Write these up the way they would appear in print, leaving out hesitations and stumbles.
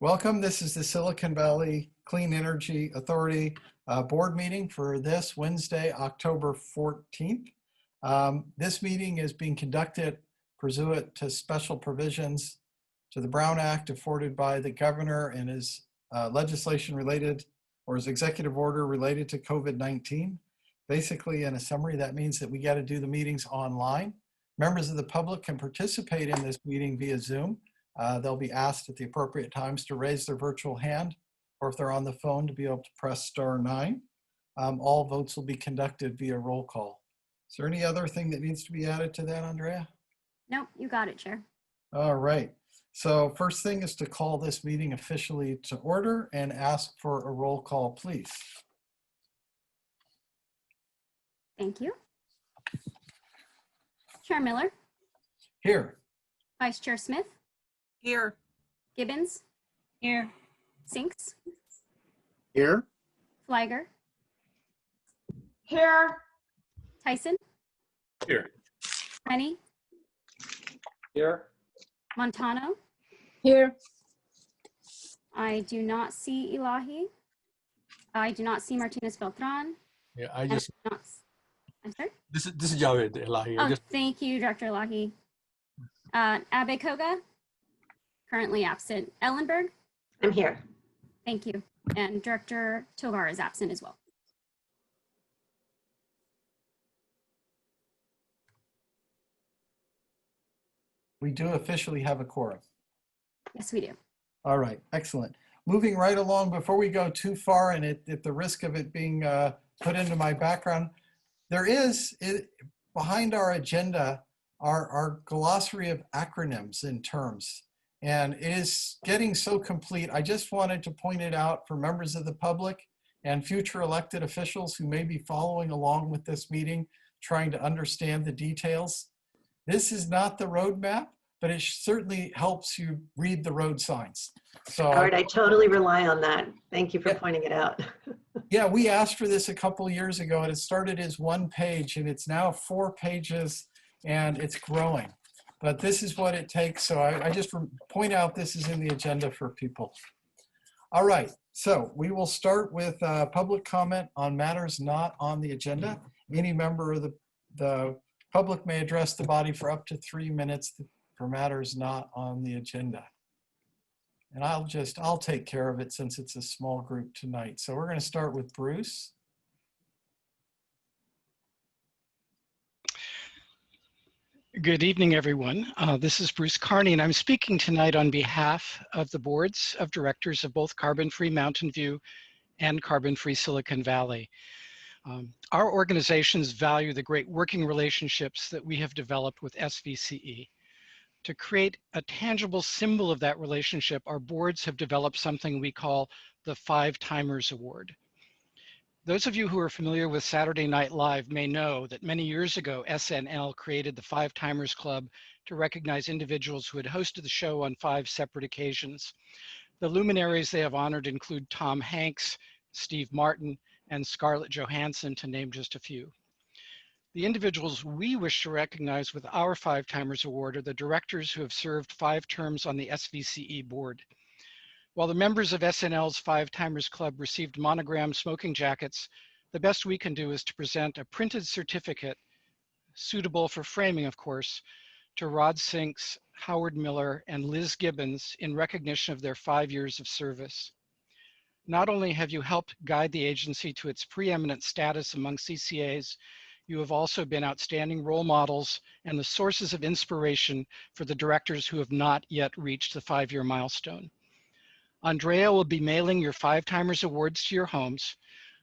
Welcome. This is the Silicon Valley Clean Energy Authority board meeting for this Wednesday, October 14th. This meeting is being conducted pursuant to special provisions to the Brown Act afforded by the governor and his legislation related, or his executive order related to COVID-19. Basically, in a summary, that means that we got to do the meetings online. Members of the public can participate in this meeting via Zoom. They'll be asked at the appropriate times to raise their virtual hand, or if they're on the phone, to be able to press *9. All votes will be conducted via roll call. Is there any other thing that needs to be added to that, Andrea? Nope, you got it, Chair. All right. So first thing is to call this meeting officially to order and ask for a roll call, please. Thank you. Chair Miller. Here. Vice Chair Smith. Here. Gibbons. Here. Sinks. Here. Flagger. Here. Tyson. Here. Rennie. Here. Montano. Here. I do not see Elahi. I do not see Martinez Beltran. Yeah, I'm sorry? This is Javed Elahi. Oh, thank you, Director Elahi. Abe Koga, currently absent. Ellenberg. I'm here. Thank you. And Director Tovar is absent as well. We do officially have a quorum. Yes, we do. All right, excellent. Moving right along, before we go too far, and at the risk of it being put into my background, there is, behind our agenda, our glossary of acronyms and terms. And it is getting so complete. I just wanted to point it out for members of the public and future elected officials who may be following along with this meeting, trying to understand the details. This is not the roadmap, but it certainly helps you read the road signs. So, All right, I totally rely on that. Thank you for pointing it out. yeah, we asked for this a couple of years ago, and it started as 1 page, and it's now 4 pages, and it's growing. But this is what it takes. So I just point out this is in the agenda for people. All right, so we will start with public comment on matters not on the agenda. Any member of the public may address the body for up to 3 minutes for matters not on the agenda. And I'll take care of it since it's a small group tonight. So we're going to start with Bruce. Good evening, everyone. This is Bruce Carney, and I'm speaking tonight on behalf of the boards of directors of both Carbon Free Mountain View and Carbon Free Silicon Valley. Our organizations value the great working relationships that we have developed with SVCE. To create a tangible symbol of that relationship, our boards have developed something we call the 5 Timers Award. Those of you who are familiar with Saturday Night Live may know that many years ago, SNL created the 5 Timers Club to recognize individuals who had hosted the show on 5 separate occasions. The luminaries they have honored include Tom Hanks, Steve Martin, and Scarlett Johansson, to name just a few. The individuals we wish to recognize with our 5 Timers Award are the directors who have served 5 terms on the SVCE board. While the members of SNL's 5 Timers Club received monogrammed smoking jackets, the best we can do is to present a printed certificate, suitable for framing, of course, to Rod Sinks, Howard Miller, and Liz Gibbons in recognition of their 5 years of service. Not only have you helped guide the agency to its preeminent status among CCAs, you have also been outstanding role models and the sources of inspiration for the directors who have not yet reached the 5-year milestone. Andrea will be mailing your 5 Timers Awards to your homes.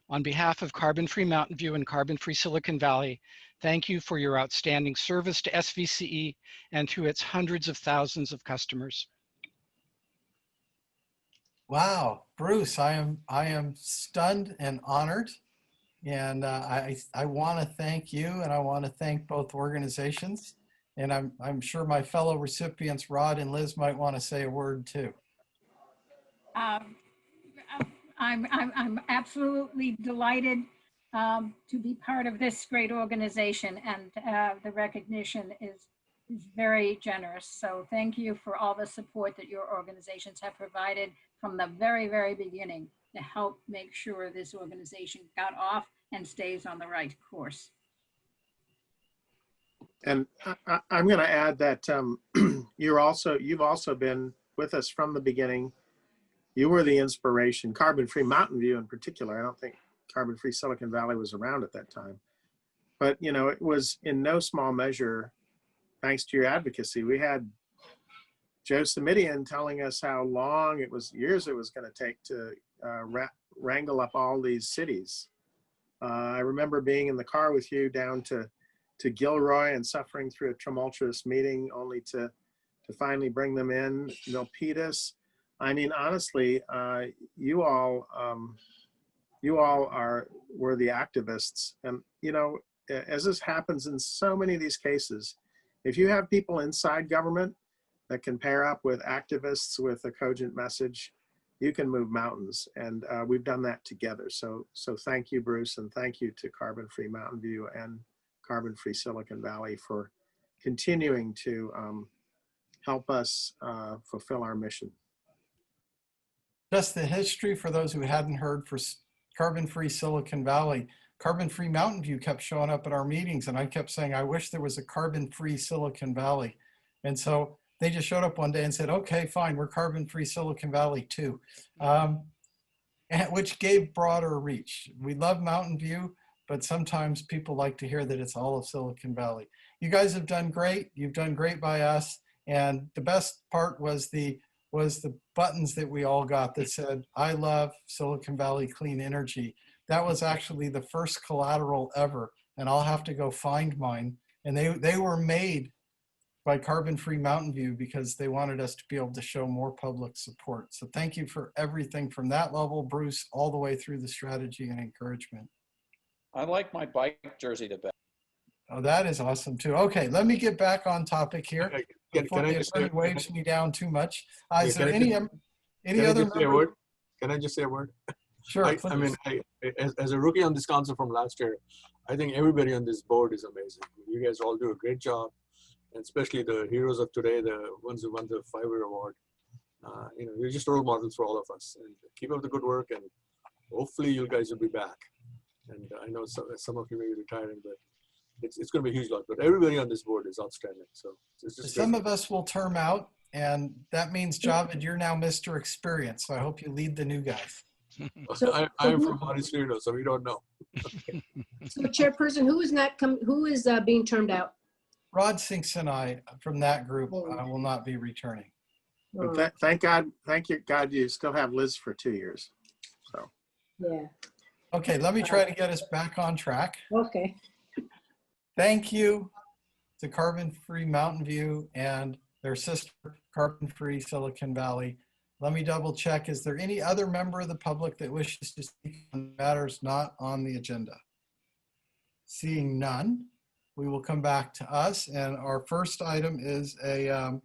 On behalf of Carbon Free Mountain View and Carbon Free Silicon Valley, thank you for your outstanding service to SVCE and to its hundreds of thousands of customers. Wow, Bruce, I am stunned and honored. And I want to thank you, and I want to thank both organizations. And I'm sure my fellow recipients, Rod and Liz, might want to say a word too. I'm absolutely delighted to be part of this great organization, and the recognition is very generous. So thank you for all the support that your organizations have provided from the very, very beginning to help make sure this organization got off and stays on the right course. And I'm going to add that you've also been with us from the beginning. You were the inspiration, Carbon-Free Mountain View in particular. I don't think Carbon-Free Silicon Valley was around at that time. But, you know, it was in no small measure thanks to your advocacy. We had Joe Simidian telling us how long years it was going to take to wrangle up all these cities. I remember being in the car with you down to Gilroy and suffering through a tumultuous meeting only to finally bring them in. Milpitas. I mean, honestly, you all were the activists. And, you know, as this happens in so many of these cases, if you have people inside government that can pair up with activists with a cogent message, you can move mountains. And we've done that together. So thank you, Bruce, and thank you to Carbon-Free Mountain View and Carbon-Free Silicon Valley for continuing to help us fulfill our mission. Just the history for those who hadn't heard, for Carbon-Free Silicon Valley, Carbon-Free Mountain View kept showing up at our meetings, and I kept saying, I wish there was a Carbon-Free Silicon Valley. And so they just showed up one day and said, okay, fine, we're Carbon-Free Silicon Valley too, which gave broader reach. We love Mountain View, but sometimes people like to hear that it's all of Silicon Valley. You guys have done great. You've done great by us. And the best part was the buttons that we all got that said, I love Silicon Valley Clean Energy. That was actually the first collateral ever. And I'll have to go find mine. And they were made by Carbon-Free Mountain View because they wanted us to be able to show more public support. So thank you for everything from that level, Bruce, all the way through the strategy and encouragement. I like my bike jersey the best. Oh, that is awesome too. Okay, let me get back on topic here. Before Can I the just attorney say, waves me down too much. Is can there I any just- any can I other just say a member? word? Can I just say a word? Sure, I please. mean, as a rookie on this council from last year, I think everybody on this board is amazing. You guys all do a great job, and especially the heroes of today, the ones who won the Fiverr Award. You know, you're just role models for all of us. And keep up the good work, and hopefully you guys will be back. And I know some of you may be retiring, but it's going to be a huge lot. But everybody on this board is outstanding. So it's just Some of us will term out, and that means, Javed, you're now Mr. Experience. So I hope you lead the new guys. I'm from Montecito, so we don't know. So Chairperson, who is being termed out? Rod Sinks and I, from that group, will not be returning. But thank God you still have Liz for 2 years. So. Yeah, Okay, let me try to get us back on track. okay. Thank you to Carbon-Free Mountain View and their sister Carbon-Free Silicon Valley. Let me double check. Is there any other member of the public that wishes to speak on matters not on the agenda? Seeing none, we will come back to us. And our first item is a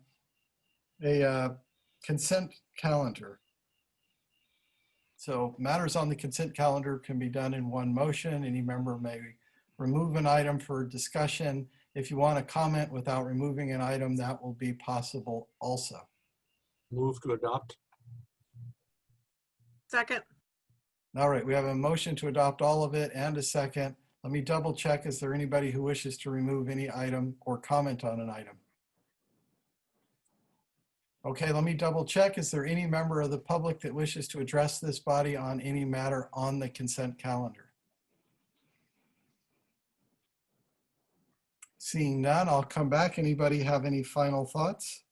consent calendar. So matters on the consent calendar can be done in one motion. Any member may remove an item for discussion. If you want to comment without removing an item, that will be possible also. Move to adopt. Second. All right, we have a motion to adopt all of it and a second. Let me double check. Is there anybody who wishes to remove any item or comment on an item? Okay, let me double check. Is there any member of the public that wishes to address this body on any matter on the consent calendar? Seeing none, I'll come back. Anybody have any final thoughts?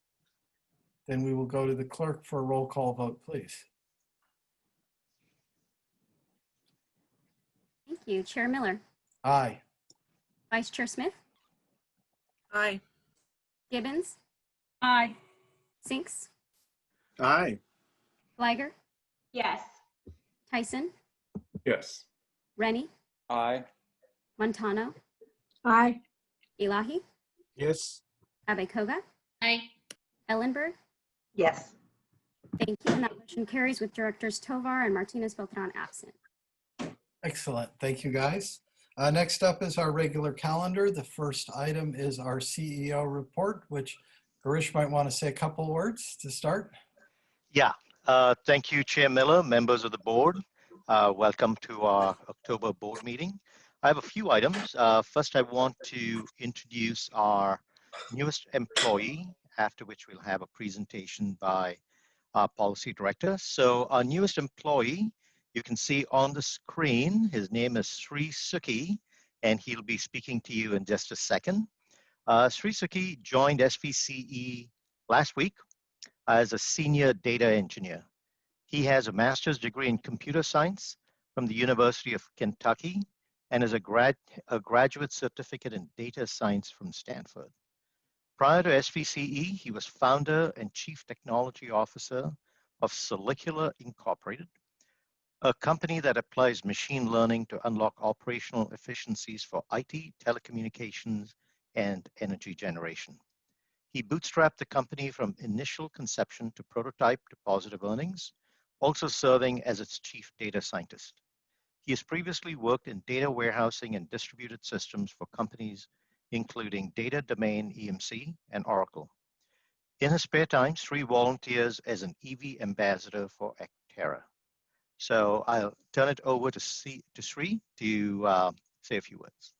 Then we will go to the clerk for a roll call vote, please. Thank you. Chair Miller, Aye. Vice Chair Smith, Aye. Gibbons, Aye. Sinks, Aye. Fliger, Yes. Tyson, Yes. Rennie, Aye. Montano, Aye. Elahi, Yes. Abekoga, Aye. Ellenberg. Yes. Thank you. And that motion carries with Directors Tovar and Martinez Beltran absent. Excellent. Thank you, guys. Next up is our regular calendar. The first item is our CEO report, which Garish might want to say a couple words to start. Yeah, Thank you, Chair Miller, members of the board. Welcome to our October board meeting. I have a few items. First, I want to introduce our newest employee, after which we'll have a presentation by our policy director. So our newest employee, you can see on the screen, his name is Sri Suki, and he'll be speaking to you in just a second. Sri Suki joined SVCE last week as a senior data engineer. He has a master's degree in computer science from the University of Kentucky and is a graduate certificate in data science from Stanford. Prior to SVCE, he was founder and chief technology officer of Solicular Incorporated, a company that applies machine learning to unlock operational efficiencies for IT, telecommunications, and energy generation. He bootstrapped the company from initial conception to prototype to positive earnings, also serving as its chief data scientist. He has previously worked in data warehousing and distributed systems for companies including Data Domain EMC and Oracle. In his spare time, Sri volunteers as an EV ambassador for Actera. So I'll turn it over to Sri to say a few words.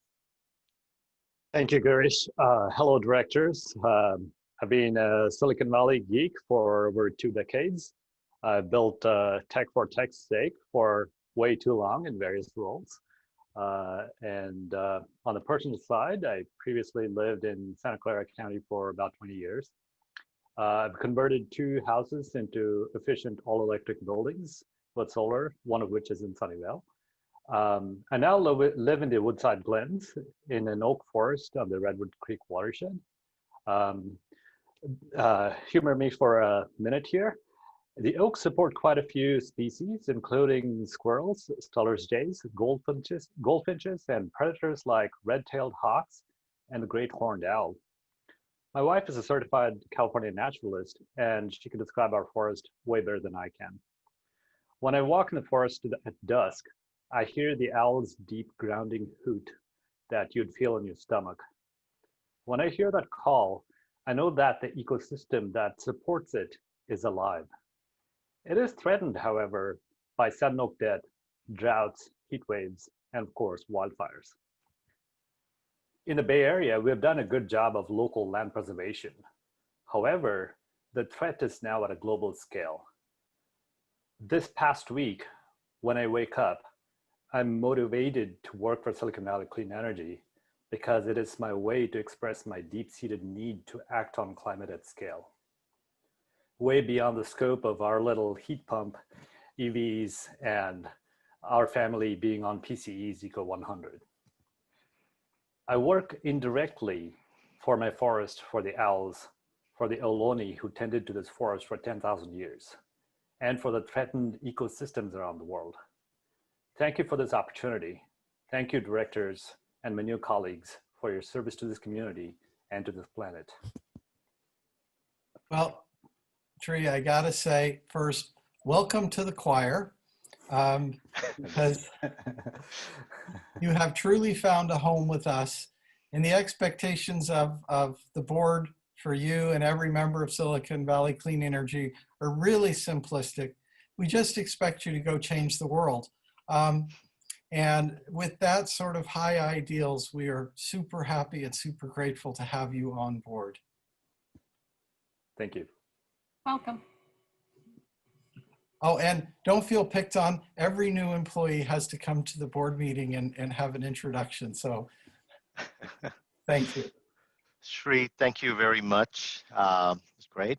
Thank you, Girish. Hello, directors. I've been a Silicon Valley geek for over 2 decades. I've built tech for tech's sake for way too long in various roles. And on the personal side, I previously lived in Santa Clara County for about 20 years. I've converted 2 houses into efficient all-electric buildings with solar, one of which is in Sunnyvale. I now live in the Woodside Glens in an oak forest of the Redwood Creek watershed. Humor me for a minute here. The oaks support quite a few species, including squirrels, Steller's jays, goldfinches, and predators like red-tailed hawks and the great horned owl. My wife is a certified California naturalist, and she can describe our forest way better than I can. When I walk in the forest at dusk, I hear the owl's deep grounding hoot that you'd feel in your stomach. When I hear that call, I know that the ecosystem that supports it is alive. It is threatened, however, by sudden oak death, droughts, heat waves, and of course, wildfires. In the Bay Area, we have done a good job of local land preservation. However, the threat is now at a global scale. This past week, when I wake up, I'm motivated to work for Silicon Valley Clean Energy because it is my way to express my deep-seated need to act on climate at scale. Way beyond the scope of our little heat pump, EVs, and our family being on PCE's Eco 100. I work indirectly for my forest, for the owls, for the Ohlone who tended to this forest for 10,000 years, and for the threatened ecosystems around the world. Thank you for this opportunity. Thank you, directors and my new colleagues, for your service to this community and to this planet. Well, Sri, I gotta say first, welcome to the choir, because you have truly found a home with us, and the expectations of the board for you and every member of Silicon Valley Clean Energy are really simplistic. We just expect you to go change the world. And with that sort of high ideals, we are super happy and super grateful to have you on board. Thank you. Welcome. Oh, and don't feel picked on. Every new employee has to come to the board meeting and have an introduction. So thank you. Sri, thank you very much. It's great.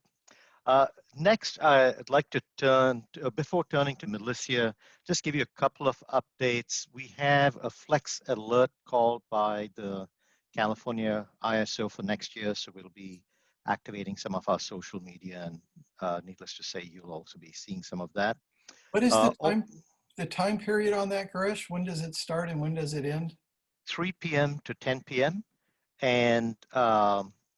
Next, I'd like to turn, before turning to Melissa, just give you a couple of updates. We have a flex alert called by the California ISO for next year, so we'll be activating some of our social media, and needless to say, you'll also be seeing some of that. What is the time period on that, Girish? When does it start and when does it end? 3 p.m. to 10 p.m. And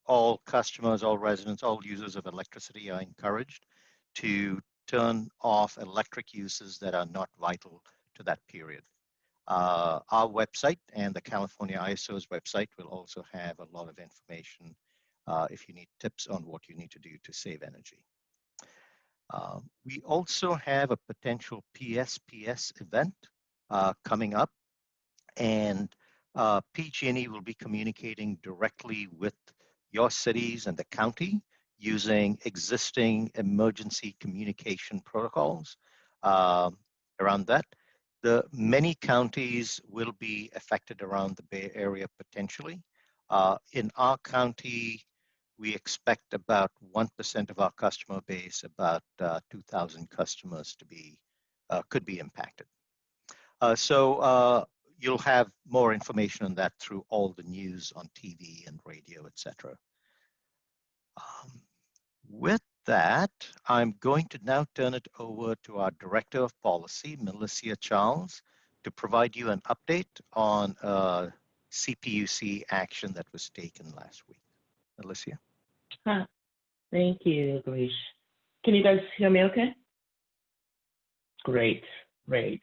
all customers, all residents, all users of electricity are encouraged to turn off electric uses that are not vital to that period. Our website and the California ISO's website will also have a lot of information if you need tips on what you need to do to save energy. We also have a potential PSPS event coming up, and PG&E will be communicating directly with your cities and the county using existing emergency communication protocols around that. The many counties will be affected around the Bay Area potentially. In our county, we expect about 1% of our customer base, about 2,000 customers to be, could be impacted. So you'll have more information on that through all the news on TV and radio, etc. With that, I'm going to now turn it over to our Director of Policy, Melissa Charles, to provide you an update on CPUC action that was taken last week. Melissa? Thank you, Girish. Can you guys hear me okay? Great, great.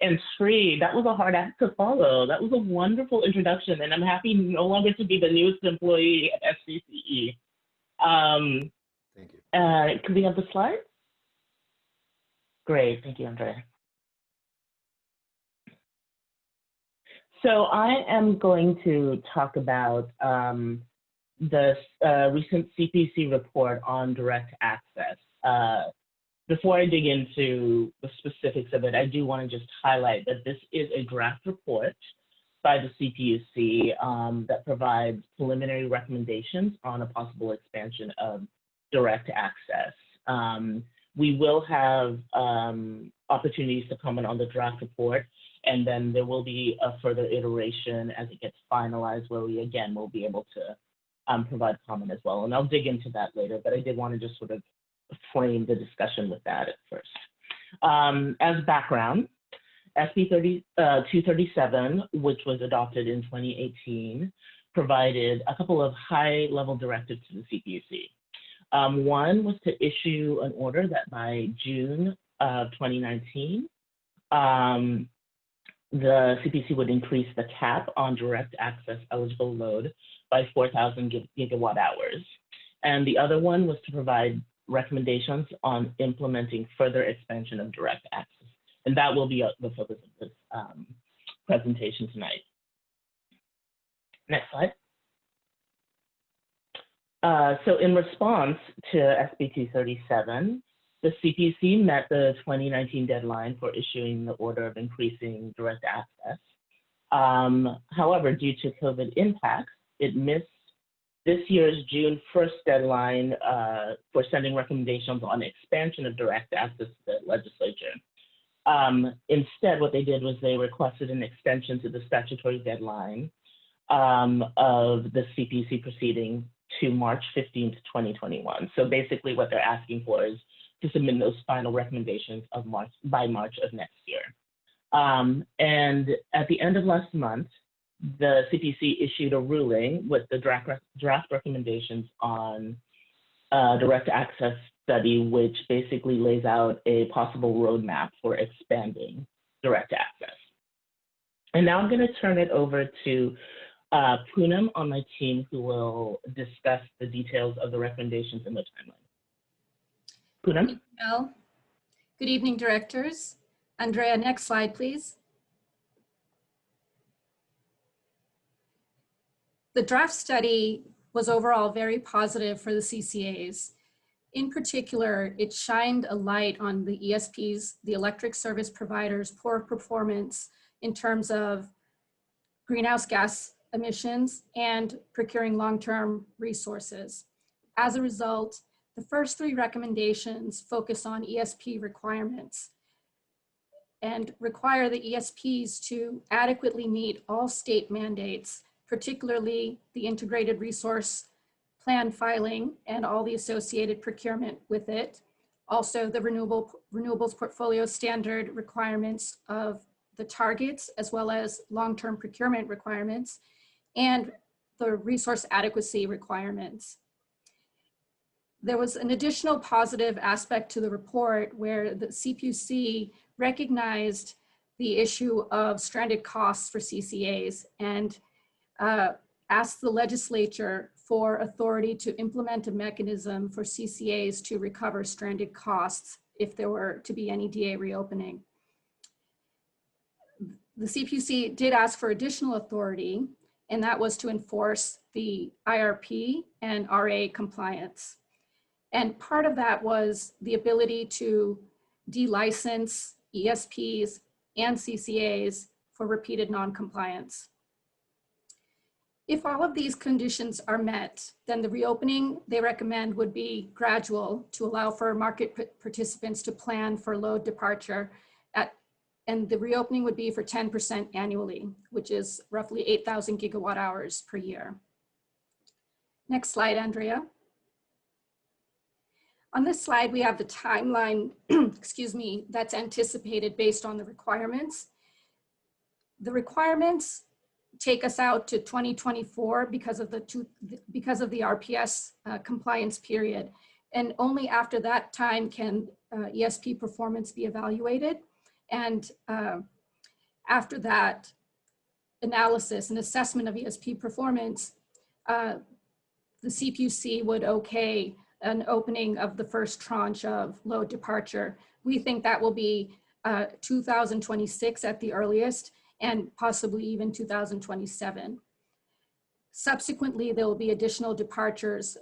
And Sri, that was a hard act to follow. That was a wonderful introduction, and I'm happy no longer to be the newest employee at SVCE. Thank you. Could we have the slide? Great, thank you, Andrea. So I am going to talk about the recent CPUC report on direct access. Before I dig into the specifics of it, I do want to just highlight that this is a draft report by the CPUC that provides preliminary recommendations on a possible expansion of direct access. We will have opportunities to comment on the draft report, and then there will be a further iteration as it gets finalized where we, again, will be able to provide comment as well. And I'll dig into that later, but I did want to just sort of frame the discussion with that at first. As background, SB 237, which was adopted in 2018, provided a couple of high-level directives to the CPUC. One was to issue an order that by June of 2019, the CPUC would increase the cap on direct access eligible load by 4,000 gigawatt hours. And the other one was to provide recommendations on implementing further expansion of direct access. And that will be the focus of this presentation tonight. Next slide. So in response to SB 237, the CPUC met the 2019 deadline for issuing the order of increasing direct access. However, due to COVID impacts, it missed this year's June 1st deadline for sending recommendations on expansion of direct access to the legislature. Instead, what they did was they requested an extension to the statutory deadline of the CPUC proceeding to March 15th, 2021. So basically what they're asking for is to submit those final recommendations of by March of next year. And at the end of last month, the CPUC issued a ruling with the draft recommendations on direct access study, which basically lays out a possible roadmap for expanding direct access. And now I'm going to turn it over to Poonam on my team, who will discuss the details of the recommendations in the timeline. Poonam? Thank you, Mel. Good evening, directors. Andrea, next slide, please. The draft study was overall very positive for the CCAs. In particular, it shined a light on the ESPs, the electric service providers' poor performance in terms of greenhouse gas emissions and procuring long-term resources. As a result, the first three recommendations focus on ESP requirements and require the ESPs to adequately meet all state mandates, particularly the integrated resource plan filing and all the associated procurement with it. Also, the renewables portfolio standard requirements of the targets, as well as long-term procurement requirements, and the resource adequacy requirements. There was an additional positive aspect to the report where the CPUC recognized the issue of stranded costs for CCAs and asked the legislature for authority to implement a mechanism for CCAs to recover stranded costs if there were to be any DA reopening. The CPUC did ask for additional authority, and that was to enforce the IRP and RA compliance. And part of that was the ability to de-license ESPs and CCAs for repeated non-compliance. If all of these conditions are met, then the reopening they recommend would be gradual to allow for market participants to plan for load departure and the reopening would be for 10% annually, which is roughly 8,000 gigawatt hours per year. Next slide, Andrea. On this slide, we have the timeline, excuse me, that's anticipated based on the requirements. The requirements take us out to 2024 because of the RPS compliance period. And only after that time can ESP performance be evaluated. And after that analysis and assessment of ESP performance, the CPUC would okay an opening of the first tranche of load departure. We think that will be 2026 at the earliest, and possibly even 2027. Subsequently, there will be additional departures,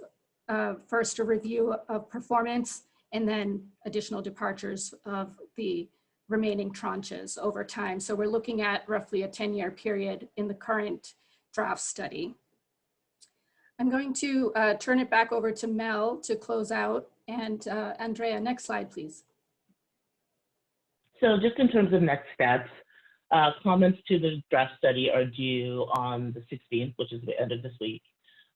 first a review of performance, and then additional departures of the remaining tranches over time. So we're looking at roughly a 10-year period in the current draft study. I'm going to turn it back over to Mel to close out. And Andrea, next slide, please. So just in terms of next steps, comments to the draft study are due on the 16th, which is the end of this week.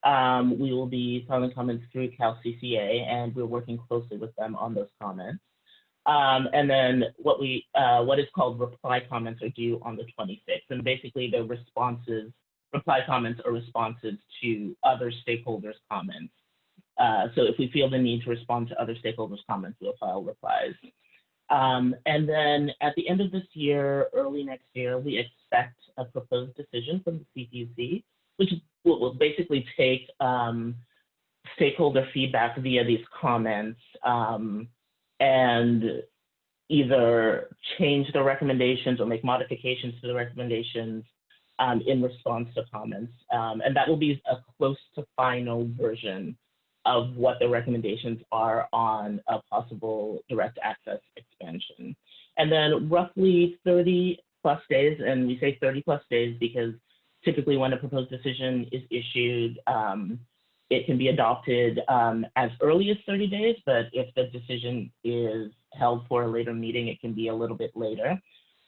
We will be filing comments through CalCCA, and we're working closely with them on those comments. And then what is called reply comments are due on the 26th, and basically the responses, reply comments are responses to other stakeholders' comments. So if we feel the need to respond to other stakeholders' comments, we'll file replies. And then at the end of this year, early next year, we expect a proposed decision from the CPUC, which will basically take stakeholder feedback via these comments and either change the recommendations or make modifications to the recommendations in response to comments. And that will be a close to final version of what the recommendations are on a possible direct access expansion. And then roughly 30 plus days, and we say 30 plus days because typically when a proposed decision is issued, it can be adopted as early as 30 days, but if the decision is held for a later meeting, it can be a little bit later.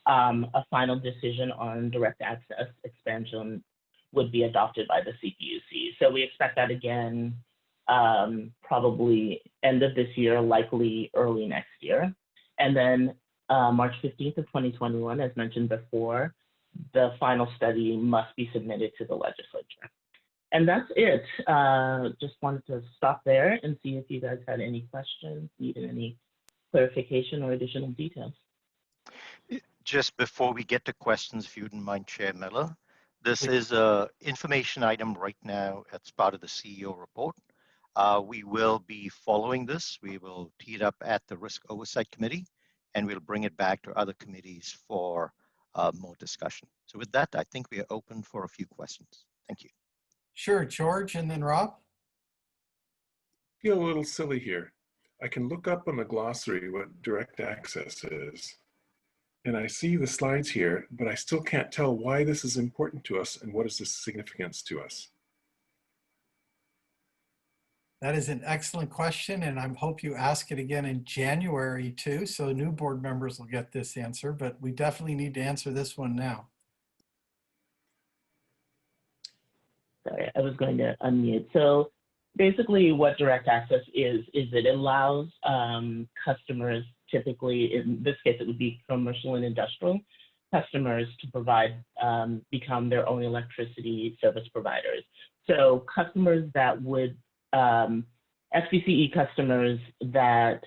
A final decision on direct access expansion would be adopted by the CPUC. So we expect that again, probably end of this year, likely early next year. And then March 15th of 2021, as mentioned before, the final study must be submitted to the legislature. And that's it. Just wanted to stop there and see if you guys had any questions, needed any clarification or additional details. Just before we get to questions, if you wouldn't mind, Chair Miller, this is an information item right now as part of the CEO report. We will be following this. We will tee it up at the Risk Oversight Committee, and we'll bring it back to other committees for more discussion. So with that, I think we are open for a few questions. Thank you. Sure, George, and then Rob. I feel a little silly here. I can look up on the glossary what direct access is, and I see the slides here, but I still can't tell why this is important to us and what is the significance to us. That is an excellent question, and I hope you ask it again in January too, so new board members will get this answer, but we definitely need to answer this one now. Sorry, I was going to unmute. So basically what direct access is it allows customers, typically in this case it would be commercial and industrial customers, to provide, become their own electricity service providers. So customers that would, SVCE customers that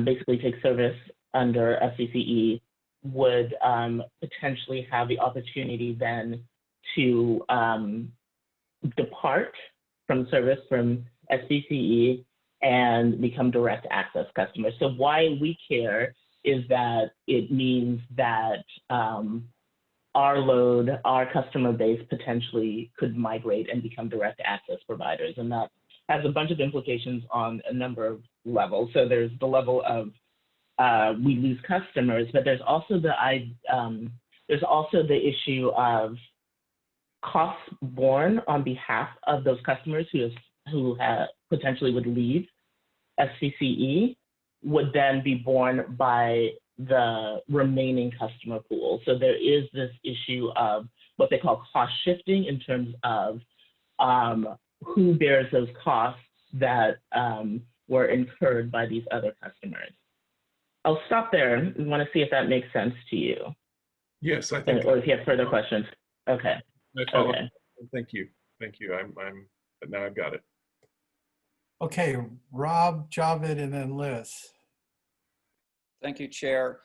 basically take service under SVCE would potentially have the opportunity then to depart from service from SVCE and become direct access customers. So why we care is that it means that our load, our customer base potentially could migrate and become direct access providers. And that has a bunch of implications on a number of levels. So there's the level of we lose customers, but there's also the issue of costs borne on behalf of those customers who potentially would leave SVCE would then be borne by the remaining customer pool. So there is this issue of what they call cost shifting in terms of who bears those costs that were incurred by these other customers. I'll stop there. I want to see if that makes sense to you. Yes, I think. Or if you have further questions. Okay. Okay. Thank you. Thank you. But now I've got it. Okay, Rob, Javed, and then Liz. Thank you, Chair.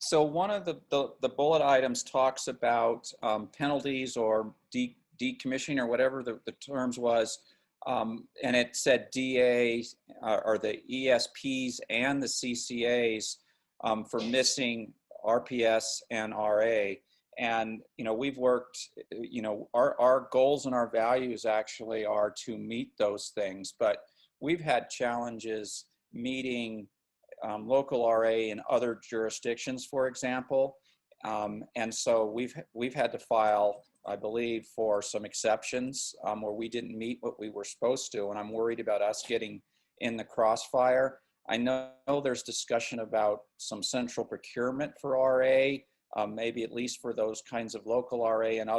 So one of the bullet items talks about penalties or decommissioning or whatever the terms was, and it said DA or the ESPs and the CCAs for missing RPS and RA. And, we've worked, our goals and our values actually are to meet those things, but we've had challenges meeting local RA in other jurisdictions, for example. And so we've had to file, I believe, for some exceptions where we didn't meet what we were supposed to. And I'm worried about us getting in the crossfire. I know there's discussion about some central procurement for RA, maybe at least for those kinds of local RA and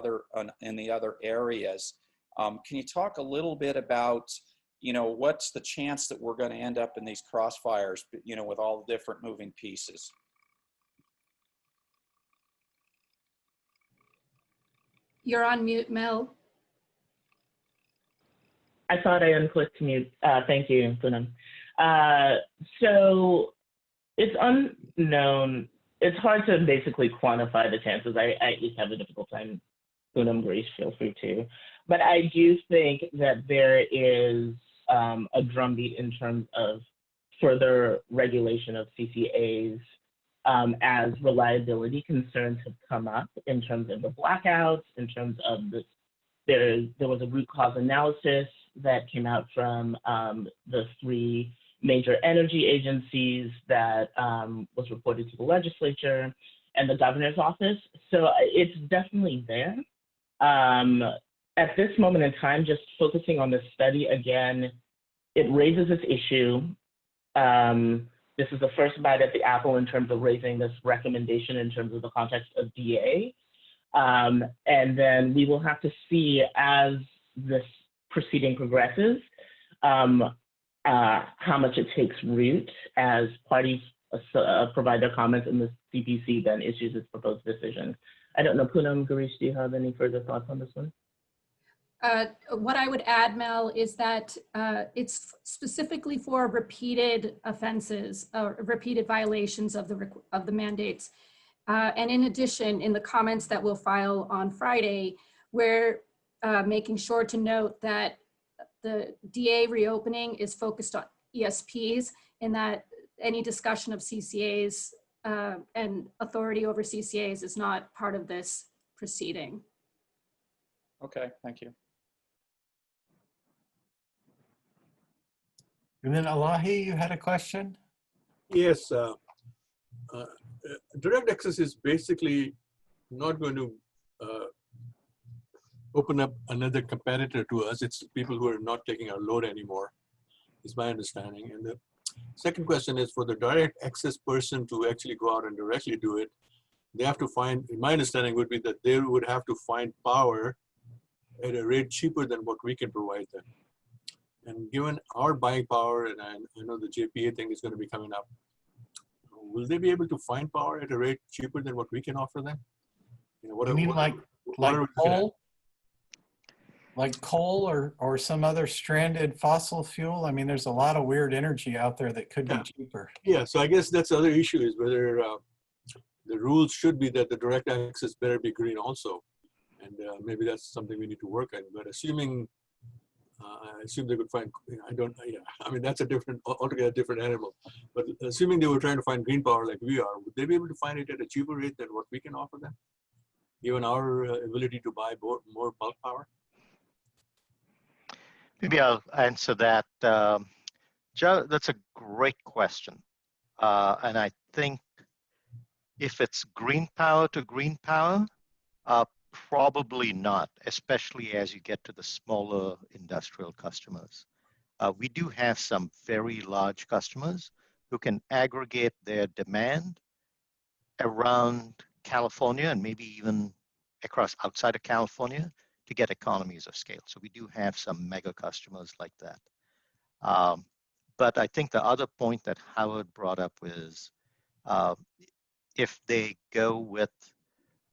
in the other areas. Can you talk a little bit about, what's the chance that we're going to end up in these crossfires, with all the different moving pieces? You're on mute, Mel. I thought I unclicked mute. Thank you, Poonam. So it's unknown. It's hard to basically quantify the chances. I at least have a difficult time. Poonam, Grace, feel free to. But I do think that there is a drumbeat in terms of further regulation of CCAs as reliability concerns have come up in terms of the blackouts, in terms of this. There was a root cause analysis that came out from the 3 major energy agencies that was reported to the legislature and the governor's office. So it's definitely there. At this moment in time, just focusing on this study again, it raises this issue. This is the first bite at the apple in terms of raising this recommendation in terms of the context of DA. And then we will have to see as this proceeding progresses, how much it takes root as parties provide their comments and the CPC then issues its proposed decision. I don't know, Poonam, Garish, do you have any further thoughts on this one? What I would add, Mel, is that it's specifically for repeated offenses or repeated violations of the mandates. And in addition, in the comments that we'll file on Friday, we're making sure to note that the DA reopening is focused on ESPs, and that any discussion of CCAs and authority over CCAs is not part of this proceeding. Okay, thank you. And then Elahi, you had a question? Yes. Direct access is basically not going to open up another competitor to us. It's people who are not taking our load anymore, is my understanding. And the second question is for the direct access person to actually go out and directly do it, they have to find, my understanding would be that they would have to find power at a rate cheaper than what we can provide them. And given our buying power, and I know the JPA thing is going to be coming up, will they be able to find power at a rate cheaper than what we can offer them? You mean like coal? Like coal or some other stranded fossil fuel? I mean, there's a lot of weird energy out there that could be cheaper. Yeah, so I guess that's the other issue is whether the rules should be that the direct access better be green also. And maybe that's something we need to work on. But assuming I assume they could find, I don't, yeah, I mean, that's a different, altogether different animal. But assuming they were trying to find green power like we are, would they be able to find it at a cheaper rate than what we can offer them? Given our ability to buy more bulk power? Maybe I'll answer that. Joe, that's a great question. And I think if it's green power to green power, probably not, especially as you get to the smaller industrial customers. We do have some very large customers who can aggregate their demand around California and maybe even across outside of California to get economies of scale. So we do have some mega customers like that. But I think the other point that Howard brought up was if they go with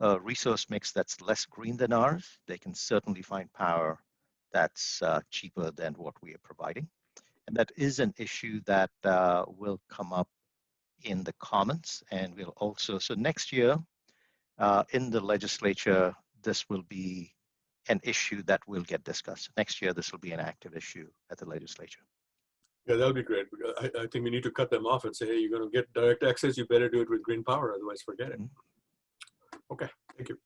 a resource mix that's less green than ours, they can certainly find power that's cheaper than what we are providing. And that is an issue that will come up in the comments, and we'll also, so next year in the legislature, this will be an issue that will get discussed. Next year, this will be an active issue at the legislature. Yeah, that would be great. I think we need to cut them off and say, hey, you're going to get direct access, you better do it with green power, otherwise forget it. Okay, thank you.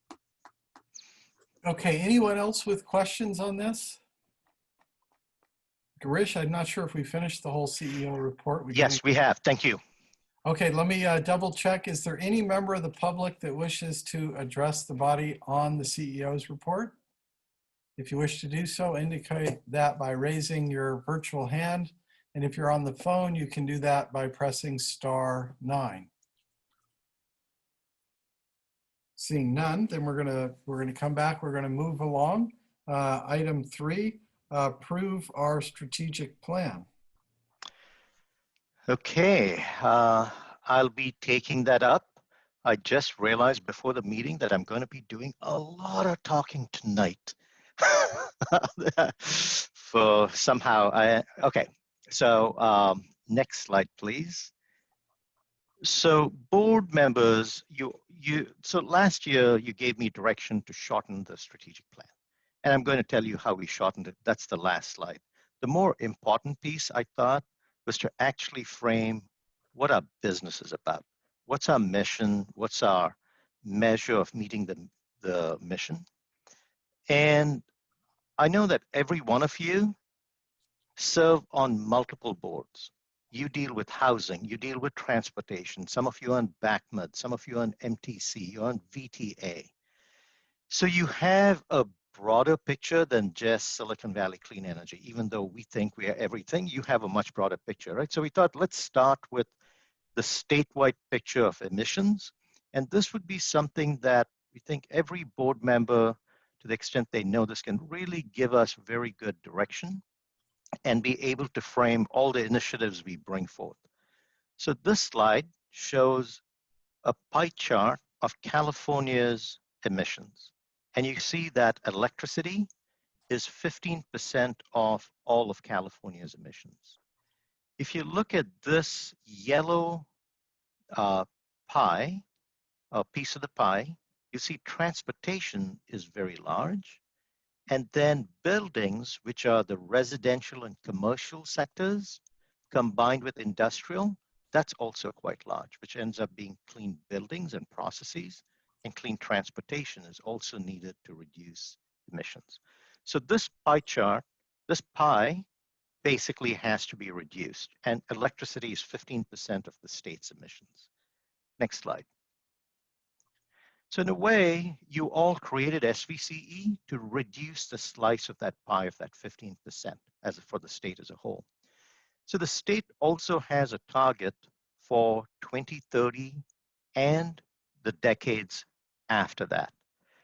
Okay, anyone else with questions on this? Girish, I'm not sure if we finished the whole CEO report. Yes, we have. Thank you. Okay, let me double check. Is there any member of the public that wishes to address the body on the CEO's report? If you wish to do so, indicate that by raising your virtual hand. And if you're on the phone, you can do that by pressing *9. Seeing none, then we're gonna come back. We're gonna move along. Item 3, approve our strategic plan. Okay, I'll be taking that up. I just realized before the meeting that I'm going to be doing a lot of talking tonight. For somehow, okay, so next slide, please. So board members, so last year you gave me direction to shorten the strategic plan. And I'm going to tell you how we shortened it. That's the last slide. The more important piece, I thought, was to actually frame what our business is about. What's our mission? What's our measure of meeting the mission? And I know that every one of you serve on multiple boards. You deal with housing, you deal with transportation, some of you on BACMD, some of you on MTC, you're on VTA. So you have a broader picture than just Silicon Valley Clean Energy. Even though we think we are everything, you have a much broader picture, right? So we thought, let's start with the statewide picture of emissions. And this would be something that we think every board member, to the extent they know this, can really give us very good direction and be able to frame all the initiatives we bring forth. So this slide shows a pie chart of California's emissions. And you see that electricity is 15% of all of California's emissions. If you look at this yellow pie, a piece of the pie, you see transportation is very large. And then buildings, which are the residential and commercial sectors, combined with industrial, that's also quite large, which ends up being clean buildings and processes. And clean transportation is also needed to reduce emissions. So this pie chart, this pie basically has to be reduced, and electricity is 15% of the state's emissions. Next slide. So in a way, you all created SVCE to reduce the slice of that pie of that 15% as for the state as a whole. So the state also has a target for 2030 and the decades after that.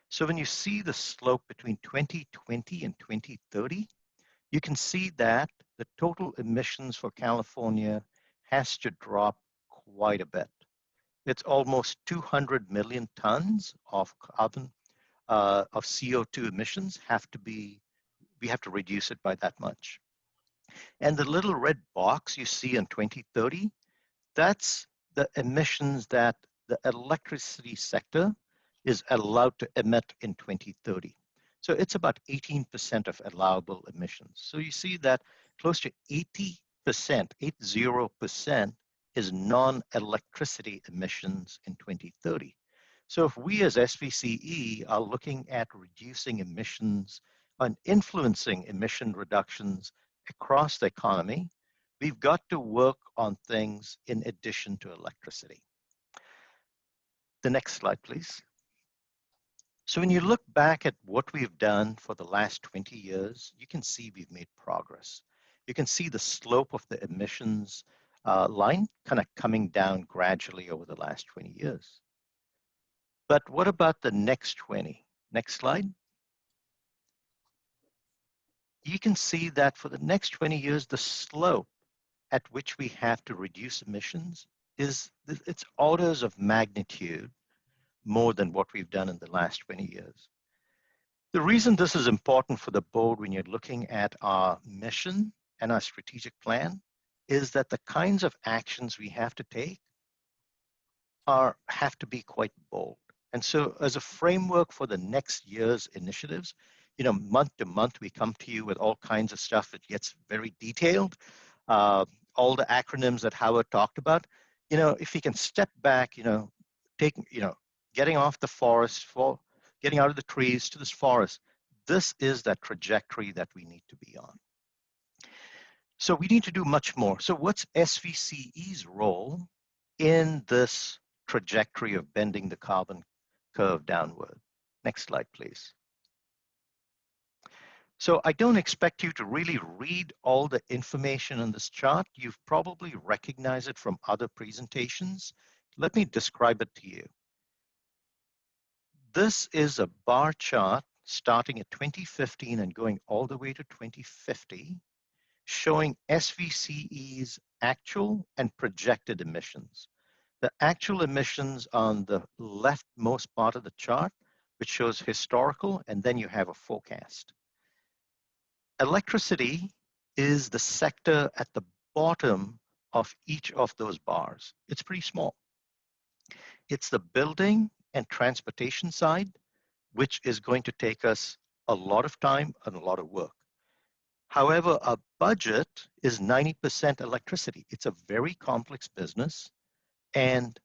So when you see the slope between 2020 and 2030, you can see that the total emissions for California has to drop quite a bit. It's almost 200 million tons of carbon, of CO2 emissions we have to reduce it by that much. And the little red box you see in 2030, that's the emissions that the electricity sector is allowed to emit in 2030. So it's about 18% of allowable emissions. So you see that close to 80%, 80% is non-electricity emissions in 2030. So if we as SVCE are looking at reducing emissions and influencing emission reductions across the economy, we've got to work on things in addition to electricity. The next slide, please. So when you look back at what we've done for the last 20 years, you can see we've made progress. You can see the slope of the emissions line kind of coming down gradually over the last 20 years. But what about the next 20? Next slide. You can see that for the next 20 years, the slope at which we have to reduce emissions it's orders of magnitude more than what we've done in the last 20 years. The reason this is important for the board when you're looking at our mission and our strategic plan is that the kinds of actions we have to take have to be quite bold. And so as a framework for the next year's initiatives, month to month, we come to you with all kinds of stuff that gets very detailed. All the acronyms that Howard talked about, if we can step back, getting off the forest, getting out of the trees to this forest, this is that trajectory that we need to be on. So we need to do much more. So what's SVCE's role in this trajectory of bending the carbon curve downward? Next slide, please. So I don't expect you to really read all the information on this chart. You've probably recognized it from other presentations. Let me describe it to you. This is a bar chart starting at 2015 and going all the way to 2050, showing SVCE's actual and projected emissions. The actual emissions on the leftmost part of the chart, which shows historical, and then you have a forecast. Electricity is the sector at the bottom of each of those bars. It's pretty small. It's the building and transportation side, which is going to take us a lot of time and a lot of work. However, our budget is 90% electricity. It's a very complex business, and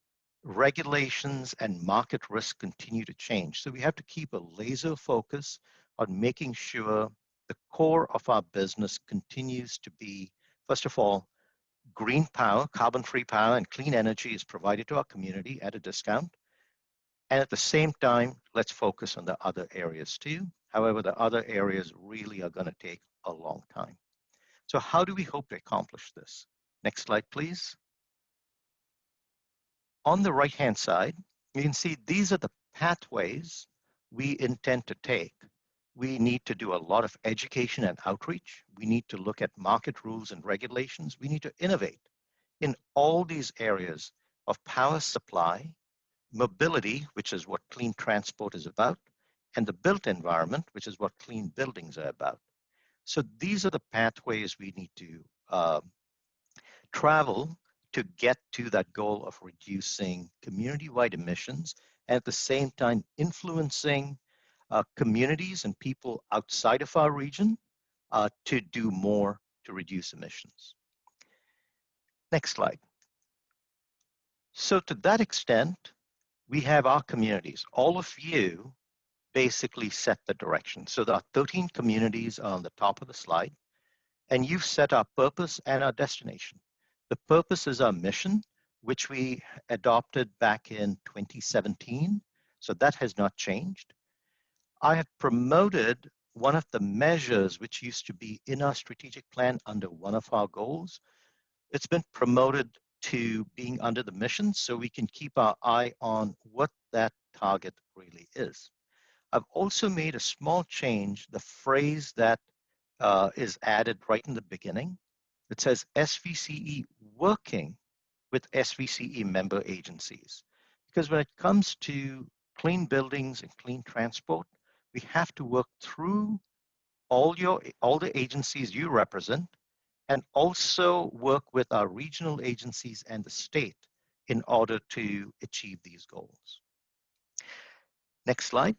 regulations and market risk continue to change. So we have to keep a laser focus on making sure the core of our business continues to be, first of all, green power, carbon-free power, and clean energy is provided to our community at a discount. And at the same time, let's focus on the other areas too. However, the other areas really are going to take a long time. So how do we hope to accomplish this? Next slide, please. On the right-hand side, you can see these are the pathways we intend to take. We need to do a lot of education and outreach. We need to look at market rules and regulations. We need to innovate in all these areas of power supply, mobility, which is what clean transport is about, and the built environment, which is what clean buildings are about. So these are the pathways we need to travel to get to that goal of reducing community-wide emissions, and at the same time influencing communities and people outside of our region to do more to reduce emissions. Next slide. So to that extent, we have our communities. All of you basically set the direction. So there are 13 communities on the top of the slide, and you've set our purpose and our destination. The purpose is our mission, which we adopted back in 2017. So that has not changed. I have promoted one of the measures which used to be in our strategic plan under one of our goals. It's been promoted to being under the mission so we can keep our eye on what that target really is. I've also made a small change, the phrase that is added right in the beginning. It says SVCE working with SVCE member agencies. Because when it comes to clean buildings and clean transport, we have to work through all the agencies you represent, and also work with our regional agencies and the state in order to achieve these goals. Next slide.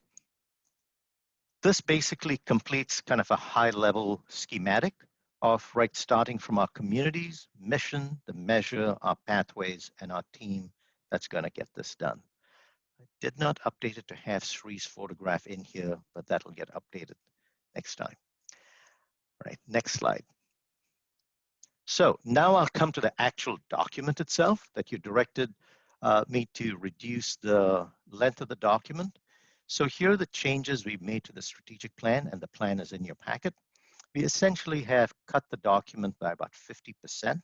This basically completes kind of a high-level schematic of starting from our communities, mission, the measure, our pathways, and our team that's going to get this done. I did not update it to have Sri's photograph in here, but that'll get updated next time. All right, next slide. So now I'll come to the actual document itself that you directed me to reduce the length of the document. So here are the changes we've made to the strategic plan, and the plan is in your packet. We essentially have cut the document by about 50%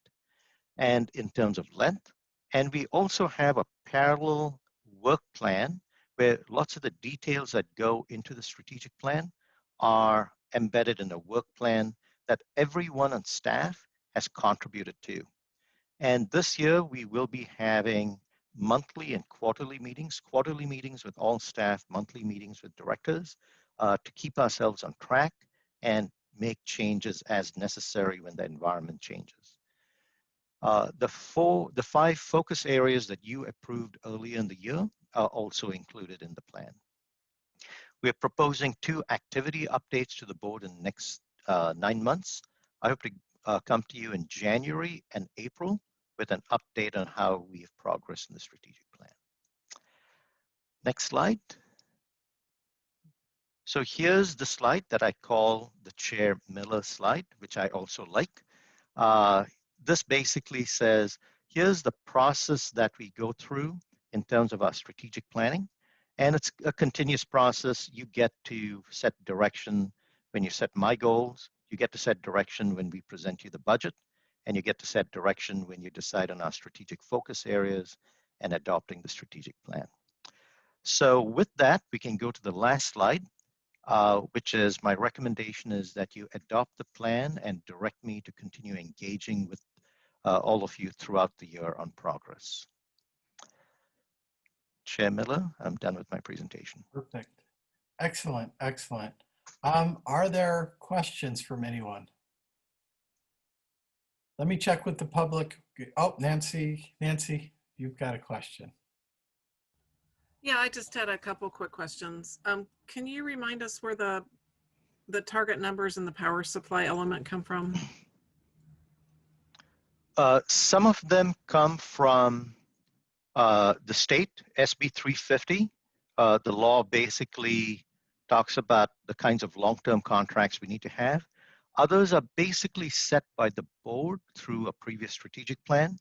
and in terms of length. And we also have a parallel work plan where lots of the details that go into the strategic plan are embedded in a work plan that everyone on staff has contributed to. And this year we will be having monthly and quarterly meetings with all staff, monthly meetings with directors to keep ourselves on track and make changes as necessary when the environment changes. The 5 focus areas that you approved earlier in the year are also included in the plan. We're proposing 2 activity updates to the board in the next 9 months. I hope to come to you in January and April with an update on how we have progressed in the strategic plan. Next slide. So here's the slide that I call the Chair Miller slide, which I also like. This basically says, here's the process that we go through in terms of our strategic planning. And it's a continuous process. You get to set direction when you set my goals. You get to set direction when we present you the budget. And you get to set direction when you decide on our strategic focus areas and adopting the strategic plan. So with that, we can go to the last slide, which is my recommendation is that you adopt the plan and direct me to continue engaging with all of you throughout the year on progress. Chair Miller, I'm done with my presentation. Perfect. Excellent, excellent. Are there questions from anyone? Let me check with the public. Oh, Nancy, you've got a question. Yeah, I just had a couple quick questions. Can you remind us where the target numbers and the power supply element come from? Some of them come from the state, SB 350. The law basically talks about the kinds of long-term contracts we need to have. Others are basically set by the board through a previous strategic plan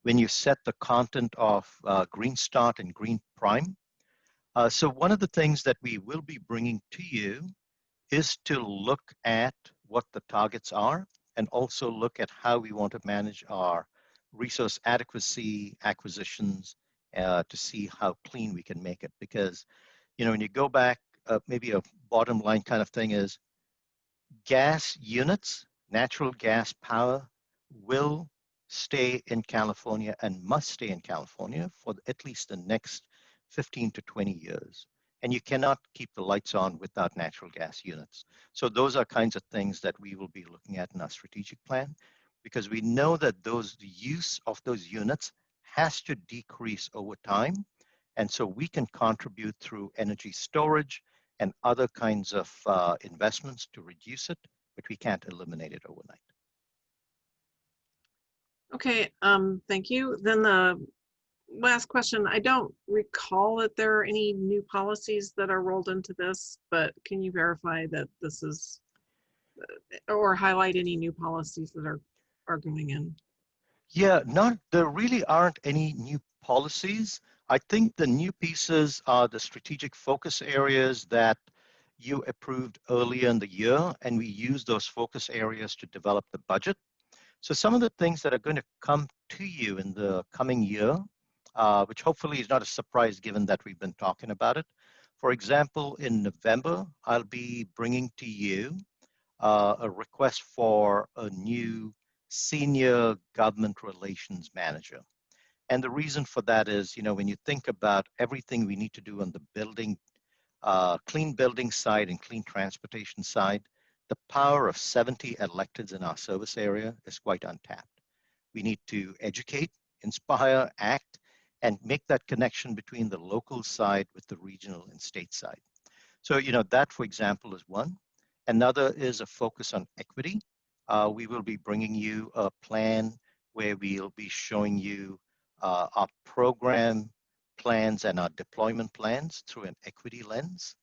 when you set the content of Green Start and Green Prime. So one of the things that we will be bringing to you is to look at what the targets are and also look at how we want to manage our resource adequacy acquisitions to see how clean we can make it. Because, you know, when you go back, maybe a bottom line kind of thing is gas units, natural gas power will stay in California and must stay in California for at least the next 15 to 20 years. And you cannot keep the lights on without natural gas units. So those are kinds of things that we will be looking at in our strategic plan, because we know that the use of those units has to decrease over time. And so we can contribute through energy storage and other kinds of investments to reduce it, but we can't eliminate it overnight. Okay, thank you. Then the last question, I don't recall that there are any new policies that are rolled into this, but can you verify that this is, or highlight any new policies that are going in? Yeah, there really aren't any new policies. I think the new pieces are the strategic focus areas that you approved earlier in the year, and we use those focus areas to develop the budget. So some of the things that are going to come to you in the coming year, which hopefully is not a surprise given that we've been talking about it. For example, in November, I'll be bringing to you a request for a new senior government relations manager. And the reason for that is, you know, when you think about everything we need to do on the building, clean building side and clean transportation side, the power of 70 electeds in our service area is quite untapped. We need to educate, inspire, act, and make that connection between the local side with the regional and state side. So, that, for example, is one. Another is a focus on equity. We will be bringing you a plan where we'll be showing you our program plans and our deployment plans through an equity lens.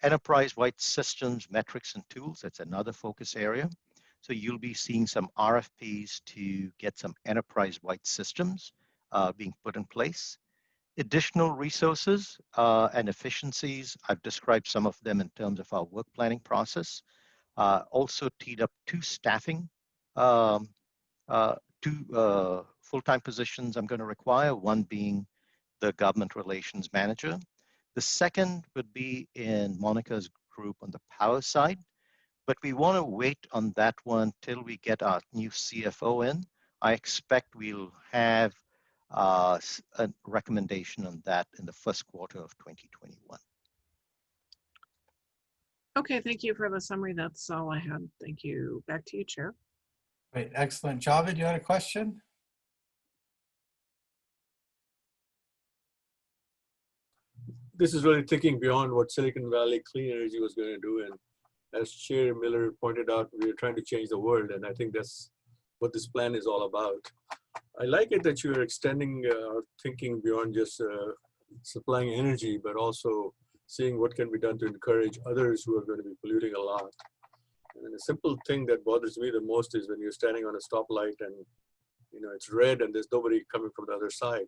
Enterprise-wide systems, metrics, and tools, that's another focus area. So you'll be seeing some RFPs to get some enterprise-wide systems being put in place. Additional resources and efficiencies, I've described some of them in terms of our work planning process. Also teed up two staffing, two full-time positions I'm going to require, one being the government relations manager. The second would be in Monica's group on the power side, but we want to wait on that one till we get our new CFO in. I expect we'll have a recommendation on that in the first quarter of 2021. Okay, thank you for the summary. That's all I had. Thank you. Back to you, Chair. Great, excellent. Javed, you had a question? This is really thinking beyond what Silicon Valley Clean Energy was going to do. And as Chair Miller pointed out, we are trying to change the world. And I think that's what this plan is all about. I like it that you're extending our thinking beyond just supplying energy, but also seeing what can be done to encourage others who are going to be polluting a lot. And a simple thing that bothers me the most is when you're standing on a stoplight and it's red and there's nobody coming from the other side.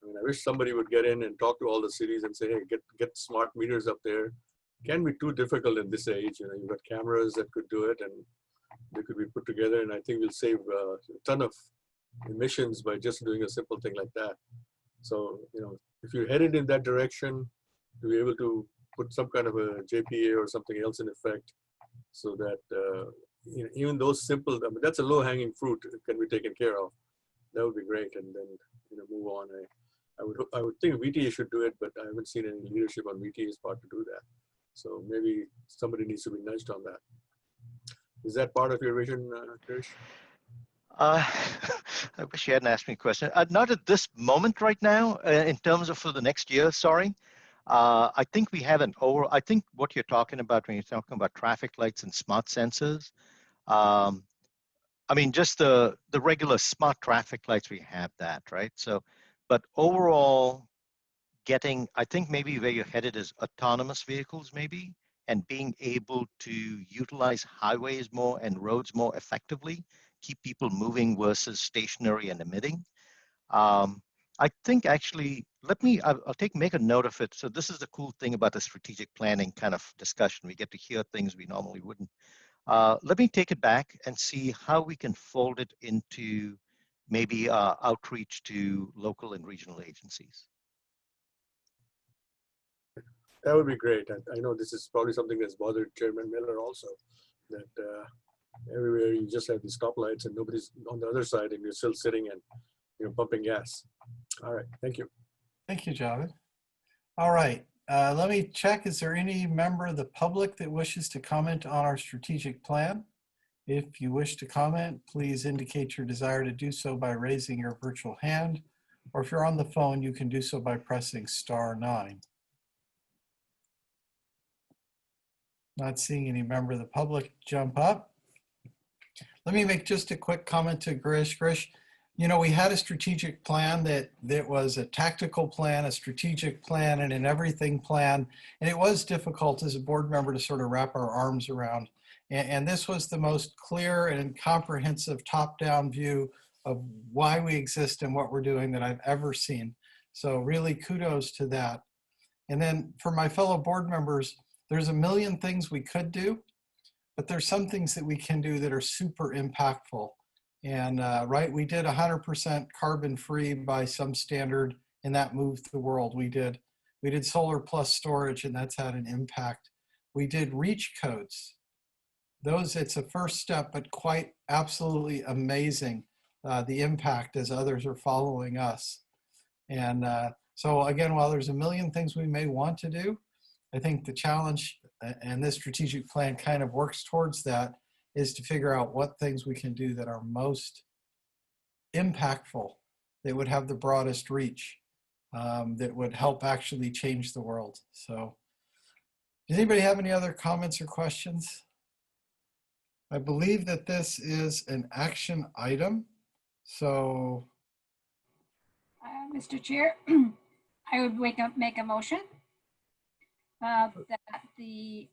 I mean, I wish somebody would get in and talk to all the cities and say, hey, get smart meters up there. It can't be too difficult in this age. You've got cameras that could do it and they could be put together. And I think we'll save a ton of emissions by just doing a simple thing like that. So, if you're headed in that direction, to be able to put some kind of a JPA or something else in effect so that even those simple, I mean, that's a low-hanging fruit, it can be taken care of. That would be great, and then move on. I would think VTA should do it, but I haven't seen any leadership on VTA's part to do that. So maybe somebody needs to be nudged on that. Is that part of your vision, Krish? I wish you hadn't asked me a question. Not at this moment right now, in terms of for the next year, sorry. I think we have I think what you're talking about when you're talking about traffic lights and smart sensors, I mean, just the regular smart traffic lights, we have that, right? So, but overall, I think maybe where you're headed is autonomous vehicles maybe, and being able to utilize highways more and roads more effectively, keep people moving versus stationary and emitting. I think actually, I'll make a note of it. So this is the cool thing about the strategic planning kind of discussion. We get to hear things we normally wouldn't. Let me take it back and see how we can fold it into maybe outreach to local and regional agencies. That would be great. I know this is probably something that's bothered Chairman Miller also, that everywhere you just have these stoplights and nobody's on the other side and you're still sitting and pumping gas. All right, thank you. Thank you, Javed. All right, let me check. Is there any member of the public that wishes to comment on our strategic plan? If you wish to comment, please indicate your desire to do so by raising your virtual hand, or if you're on the phone, you can do so by pressing *9. Not seeing any member of the public jump up. Let me make just a quick comment to Grish. Grish, we had a strategic plan that was a tactical plan, a strategic plan, and an everything plan. And it was difficult as a board member to sort of wrap our arms around. And this was the most clear and comprehensive top-down view of why we exist and what we're doing that I've ever seen. So really kudos to that. And then for my fellow board members, there's a million things we could do, but there's some things that we can do that are super impactful. And right, we did 100% carbon free by some standard, and that moved the world. We did solar plus storage, and that's had an impact. We did reach codes. It's a first step, but quite absolutely amazing, the impact as others are following us. And so again, while there's a million things we may want to do, I think the challenge, and this strategic plan kind of works towards that, is to figure out what things we can do that are most impactful, that would have the broadest reach, that would help actually change the world. So Does anybody have any other comments or questions? I believe that this is an action item. So Mr. Chair, I would make a motion that the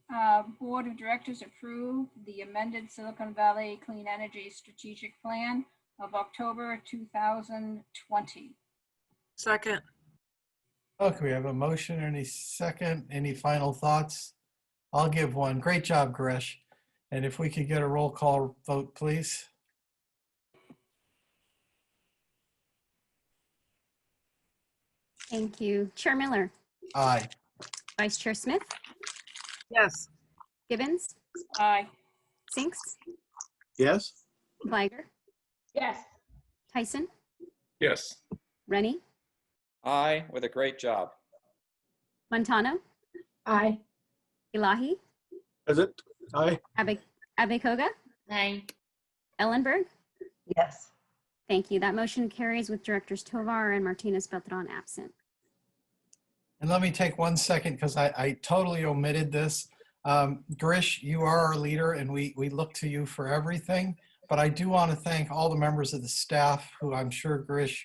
Board of Directors approve the amended Silicon Valley Clean Energy Strategic Plan of October 2020. Second. okay, we have a motion. Any second? Any final thoughts? I'll give one. Great job, Girish. And if we could get a roll call vote, please. Thank you. Chair Miller, Aye. Vice Chair Smith, Yes. Gibbons, Aye. Sinks, Yes? Liger, Yes. Tyson, Yes. Rennie, Aye, with a great job. Montano, Aye. Elahi, Present. Aye. Abekoga, Aye. Ellenberg. Yes. Thank you. That motion carries with Directors Tovar and Martinez Beltran absent. And let me take 1 second because I totally omitted this. Girish, you are our leader and we look to you for everything. But I do want to thank all the members of the staff who I'm sure Girish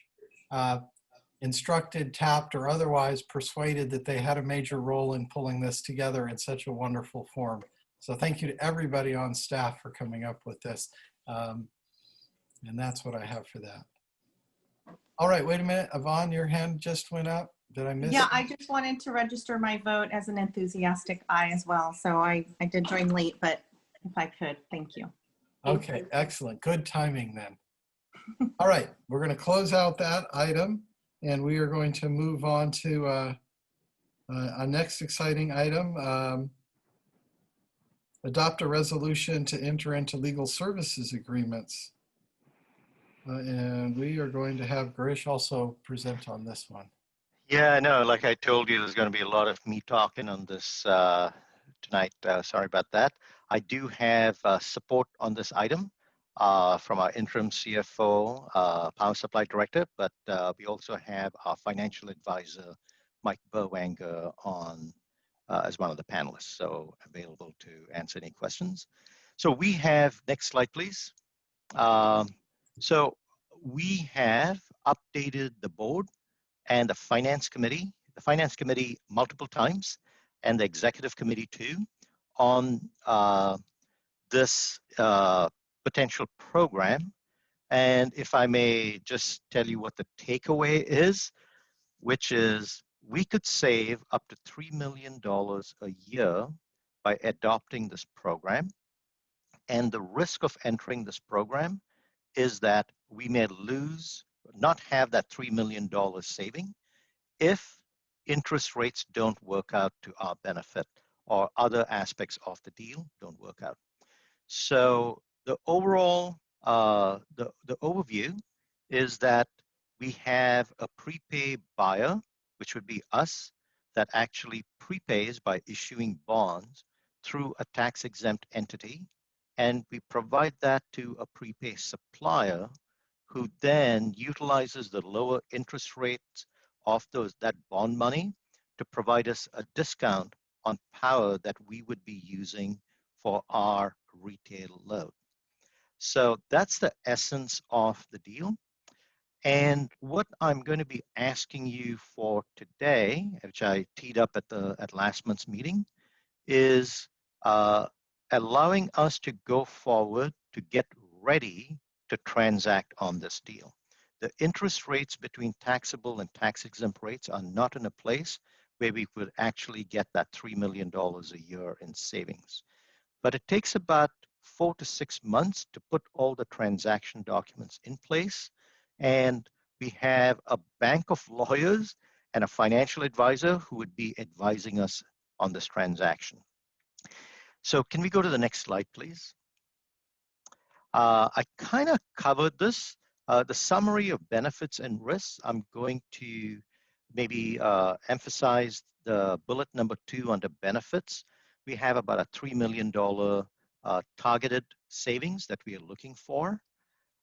instructed, tapped, or otherwise persuaded that they had a major role in pulling this together in such a wonderful form. So thank you to everybody on staff for coming up with this. And that's what I have for that. All right, wait a minute. Yvonne, your hand just went up. Did I miss Yeah, it? I just wanted to register my vote as an enthusiastic aye as well. So I did join late, but if I could, thank you. Okay, excellent. Good timing then. All right, we're going to close out that item and we are going to move on to our next exciting item. Adopt a resolution to enter into legal services agreements. And we are going to have Girish also present on this one. Yeah, I know. Like I told you, there's going to be a lot of me talking on this tonight. Sorry about that. I do have support on this item from our interim CFO, Power Supply Director, but we also have our financial advisor, Mike Berwanger, on as one of the panelists, so available to answer any questions. So we have, next slide, please. So we have updated the board and the finance committee multiple times, and the executive committee too, on this potential program. And if I may just tell you what the takeaway is, which is we could save up to $3 million a year by adopting this program. And the risk of entering this program is that we may not have that $3 million saving if interest rates don't work out to our benefit or other aspects of the deal don't work out. So the overall, the overview is that we have a prepay buyer, which would be us, that actually prepays by issuing bonds through a tax-exempt entity. And we provide that to a prepay supplier who then utilizes the lower interest rates of that bond money to provide us a discount on power that we would be using for our retail load. So that's the essence of the deal. And what I'm going to be asking you for today, which I teed up at last month's meeting, is allowing us to go forward to get ready to transact on this deal. The interest rates between taxable and tax-exempt rates are not in a place where we could actually get that $3 million a year in savings. But it takes about 4 to 6 months to put all the transaction documents in place. And we have a bank of lawyers and a financial advisor who would be advising us on this transaction. So can we go to the next slide, please? I kind of covered this. The summary of benefits and risks, I'm going to maybe emphasize the bullet number 2 under benefits. We have about a $3 million targeted savings that we are looking for.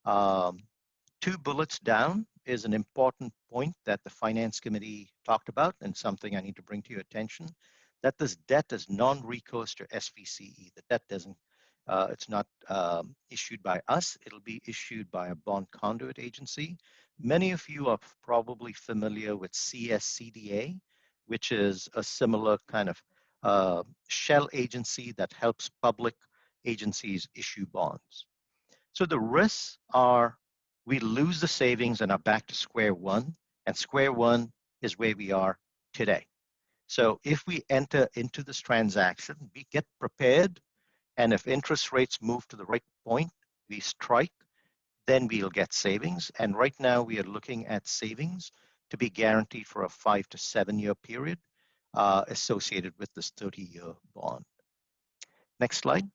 2 bullets down is an important point that the Finance Committee talked about and something I need to bring to your attention. that this debt is non-recourse to SVCE. The debt doesn't, it's not issued by us. It'll be issued by a bond conduit agency. Many of you are probably familiar with CSCDA, which is a similar kind of shell agency that helps public agencies issue bonds. So the risks are we lose the savings and are back to square one, and square one is where we are today. So if we enter into this transaction, we get prepared, and if interest rates move to the right point, we strike, then we'll get savings. And right now we are looking at savings to be guaranteed for a 5 to 7 year period associated with this 30-year bond. Next slide.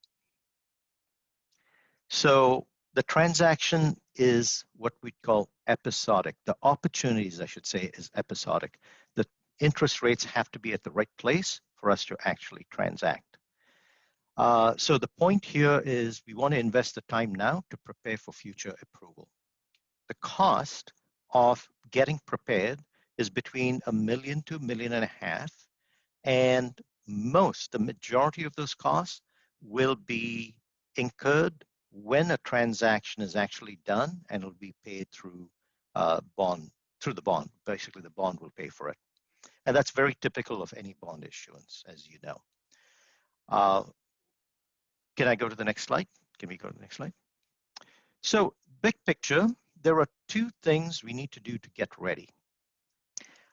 So the transaction is what we call episodic. The opportunities, I should say, is episodic. The interest rates have to be at the right place for us to actually transact. So the point here is we want to invest the time now to prepare for future approval. The cost of getting prepared is between $1 million to $1.5 million, and the majority of those costs will be incurred when a transaction is actually done, and it'll be paid through the bond. Basically, the bond will pay for it. And that's very typical of any bond issuance, as you know. Can I go to the next slide? Can we go to the next slide? So big picture, there are two things we need to do to get ready.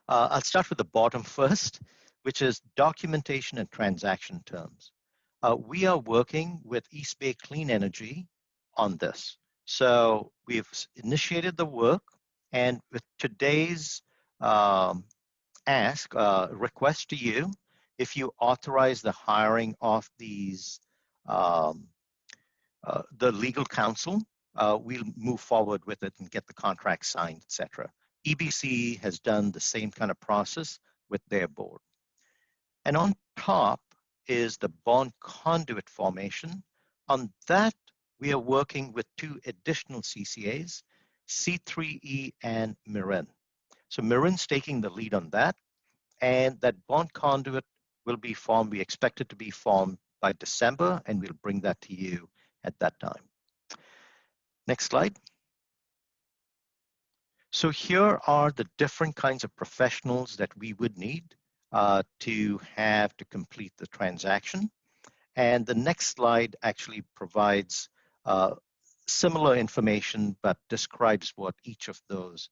I'll start with the bottom first, which is documentation and transaction terms. We are working with East Bay Clean Energy on this. So we've initiated the work, and with today's request to you, if you authorize the hiring of these, the legal counsel, we'll move forward with it and get the contract signed, etc. EBC has done the same kind of process with their board. And on top is the bond conduit formation. On that, we are working with two additional CCAs, C3E and Marin. So Marin's taking the lead on that, and that bond conduit will be formed. We expect it to be formed by December, and we'll bring that to you at that time. Next slide. So here are the different kinds of professionals that we would need to have to complete the transaction. And the next slide actually provides similar information, but describes what each of those,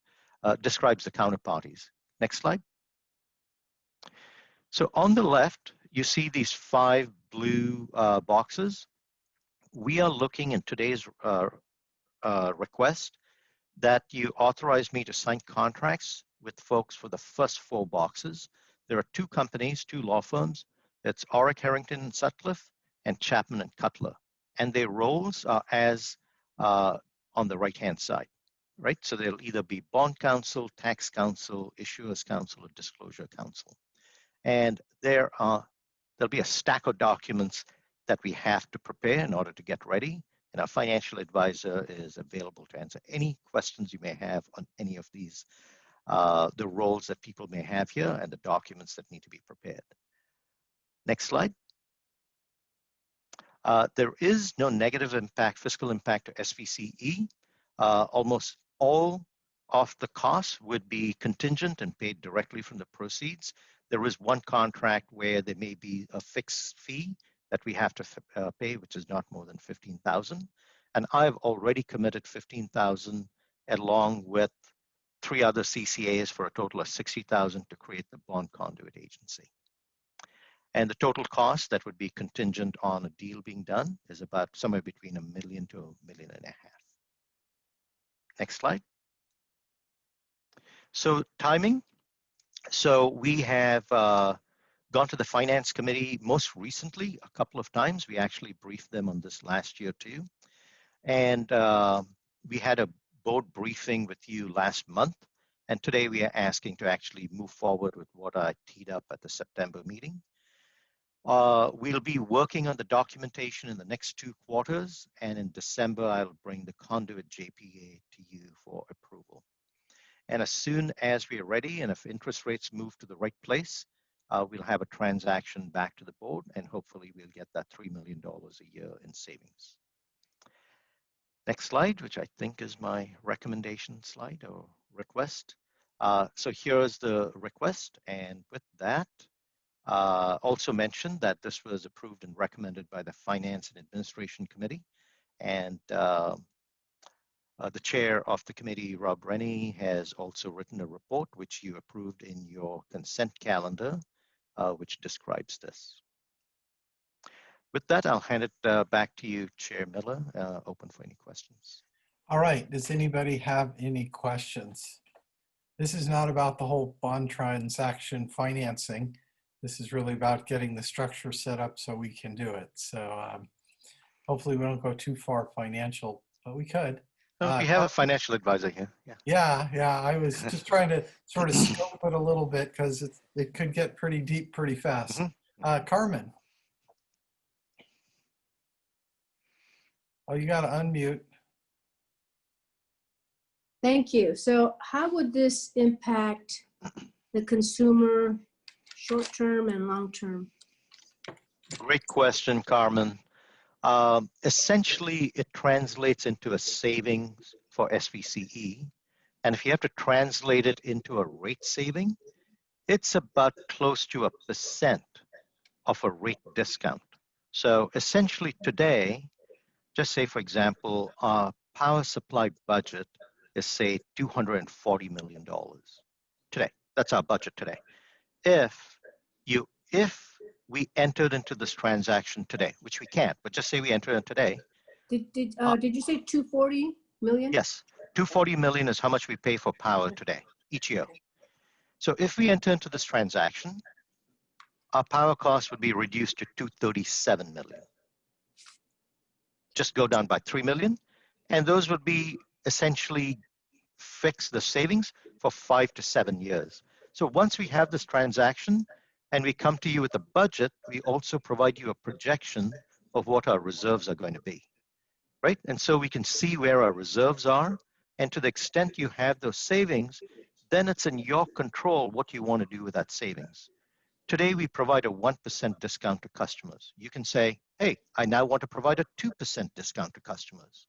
describes the counterparties. Next slide. So on the left, you see these 5 blue boxes. We are looking in today's request that you authorize me to sign contracts with folks for the first 4 boxes. There are 2 companies, 2 law firms. It's Orrick, Harrington, and Sutcliffe, and Chapman and Cutler. And their roles are as on the right-hand side, right? So they'll either be bond counsel, tax counsel, issuers counsel, or disclosure counsel. And there'll be a stack of documents that we have to prepare in order to get ready. And our financial advisor is available to answer any questions you may have on any of these, the roles that people may have here and the documents that need to be prepared. Next slide. There is no negative impact, fiscal impact to SVCE. Almost all of the costs would be contingent and paid directly from the proceeds. There is one contract where there may be a fixed fee that we have to pay, which is not more than $15,000. And I've already committed $15,000 along with 3 other CCAs for a total of $60,000 to create the bond conduit agency. And the total cost that would be contingent on a deal being done is about somewhere between $1 million to $1.5 million. Next slide. So timing. So we have gone to the finance committee most recently a couple of times. We actually briefed them on this last year too. And we had a board briefing with you last month. And today we are asking to actually move forward with what I teed up at the September meeting. We'll be working on the documentation in the next 2 quarters. And in December, I'll bring the conduit JPA to you for approval. And as soon as we are ready, and if interest rates move to the right place, we'll have a transaction back to the board, and hopefully we'll get that $3 million a year in savings. Next slide, which I think is my recommendation slide or request. So here's the request, and with that, also mentioned that this was approved and recommended by the Finance and Administration Committee, and the chair of the committee, Rob Rennie, has also written a report which you approved in your consent calendar, which describes this. With that, I'll hand it back to you, Chair Miller, open for any questions. All right, does anybody have any questions? This is not about the whole bond transaction financing. This is really about getting the structure set up so we can do it. So hopefully we don't go too far financial, but we could. We have a financial advisor here. Yeah. I was just trying to sort of scope it a little bit because it could get pretty deep pretty fast. Carmen. Oh, you got to unmute. Thank you. So how would this impact the consumer short-term and long-term? Great question, Carmen. Essentially, it translates into a savings for SVCE. And if you have to translate it into a rate saving, it's about close to 1% of a rate discount. So essentially today, just say, for example, our power supply budget is, say, $240 million today. That's our budget today. If we entered into this transaction today, which we can't, but just say we entered in today. Did you say 240 million? Yes, 240 million is how much we pay for power today, each year. So if we enter into this transaction, our power cost would be reduced to 237 million. Just go down by 3 million, and those would be essentially fix the savings for 5 to 7 years. So once we have this transaction and we come to you with a budget, we also provide you a projection of what our reserves are going to be, right? And so we can see where our reserves are, and to the extent you have those savings, then it's in your control what you want to do with that savings. Today, we provide a 1% discount to customers. You can say, hey, I now want to provide a 2% discount to customers.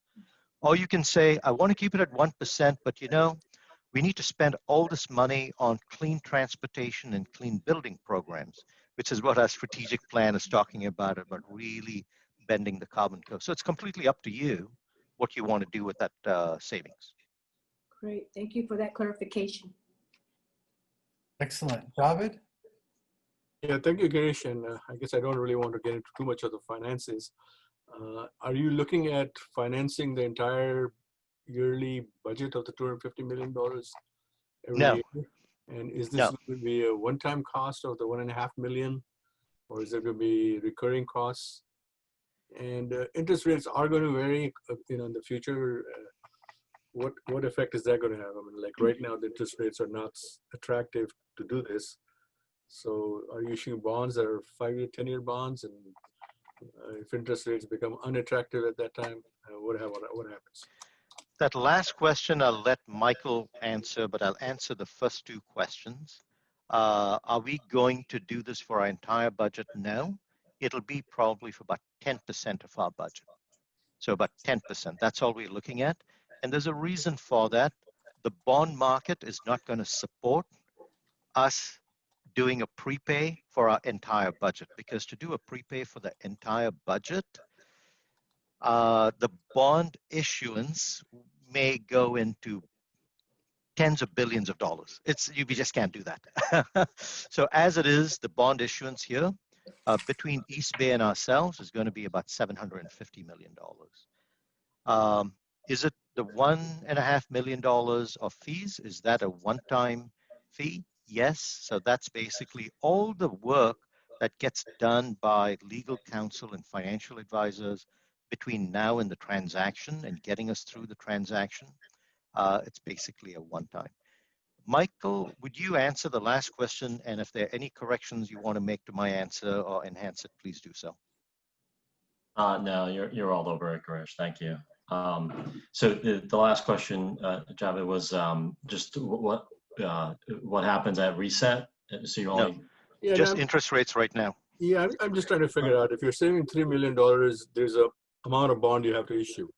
Or you can say, I want to keep it at 1%, but you know, we need to spend all this money on clean transportation and clean building programs, which is what our strategic plan is talking about really bending the carbon curve. So it's completely up to you what you want to do with that savings. Great, thank you for that clarification. Excellent. Javed? Yeah, thank you, Girish. And I guess I don't really want to get into too much of the finances. Are you looking at financing the entire yearly budget of the $250 million every No. year? And is this going to be a one-time cost of the $1.5 million, or is it going to be recurring costs? And interest rates are going to vary, in the future. What effect is that going to have? I mean, like right now, the interest rates are not attractive to do this. So are you issuing bonds that are 5-year, 10-year bonds? And if interest rates become unattractive at that time, what happens? That last question, I'll let Michael answer, but I'll answer the first two questions. Are we going to do this for our entire budget? No. It'll be probably for about 10% of our budget. So about 10%, that's all we're looking at. And there's a reason for that. The bond market is not going to support us doing a prepay for our entire budget, because to do a prepay for the entire budget, the bond issuance may go into tens of billions of dollars. We just can't do that. So as it is, the bond issuance here between East Bay and ourselves is going to be about $750 million. Is it the $1.5 million of fees? Is that a one-time fee? Yes. So that's basically all the work that gets done by legal counsel and financial advisors between now and the transaction and getting us through the transaction. It's basically a one-time. Michael, would you answer the last question? And if there are any corrections you want to make to my answer or enhance it, please do so. No, you're all over it, Girish. Thank you. So the last question, Javed, was just what happens at reset? So you're only Yeah, Just I'm- interest rates right now. Yeah, I'm just trying to figure out if you're saving $3 million, there's a amount of bond you have to issue.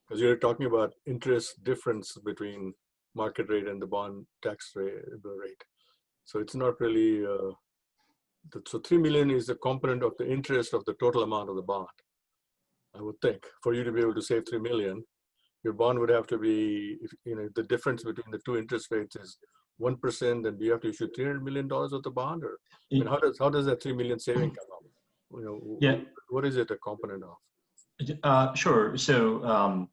Because you're talking about interest difference between market rate and the bond tax rate. So it's not really, so 3 million is a component of the interest of the total amount of the bond. I would think for you to be able to save 3 million, your bond would have to be, if, you know, the difference between the two interest rates is 1%, then do you have to issue $300 million of the bond, or I mean, how does that 3 million saving come up? You know, Yeah. what is it a component of? Sure. So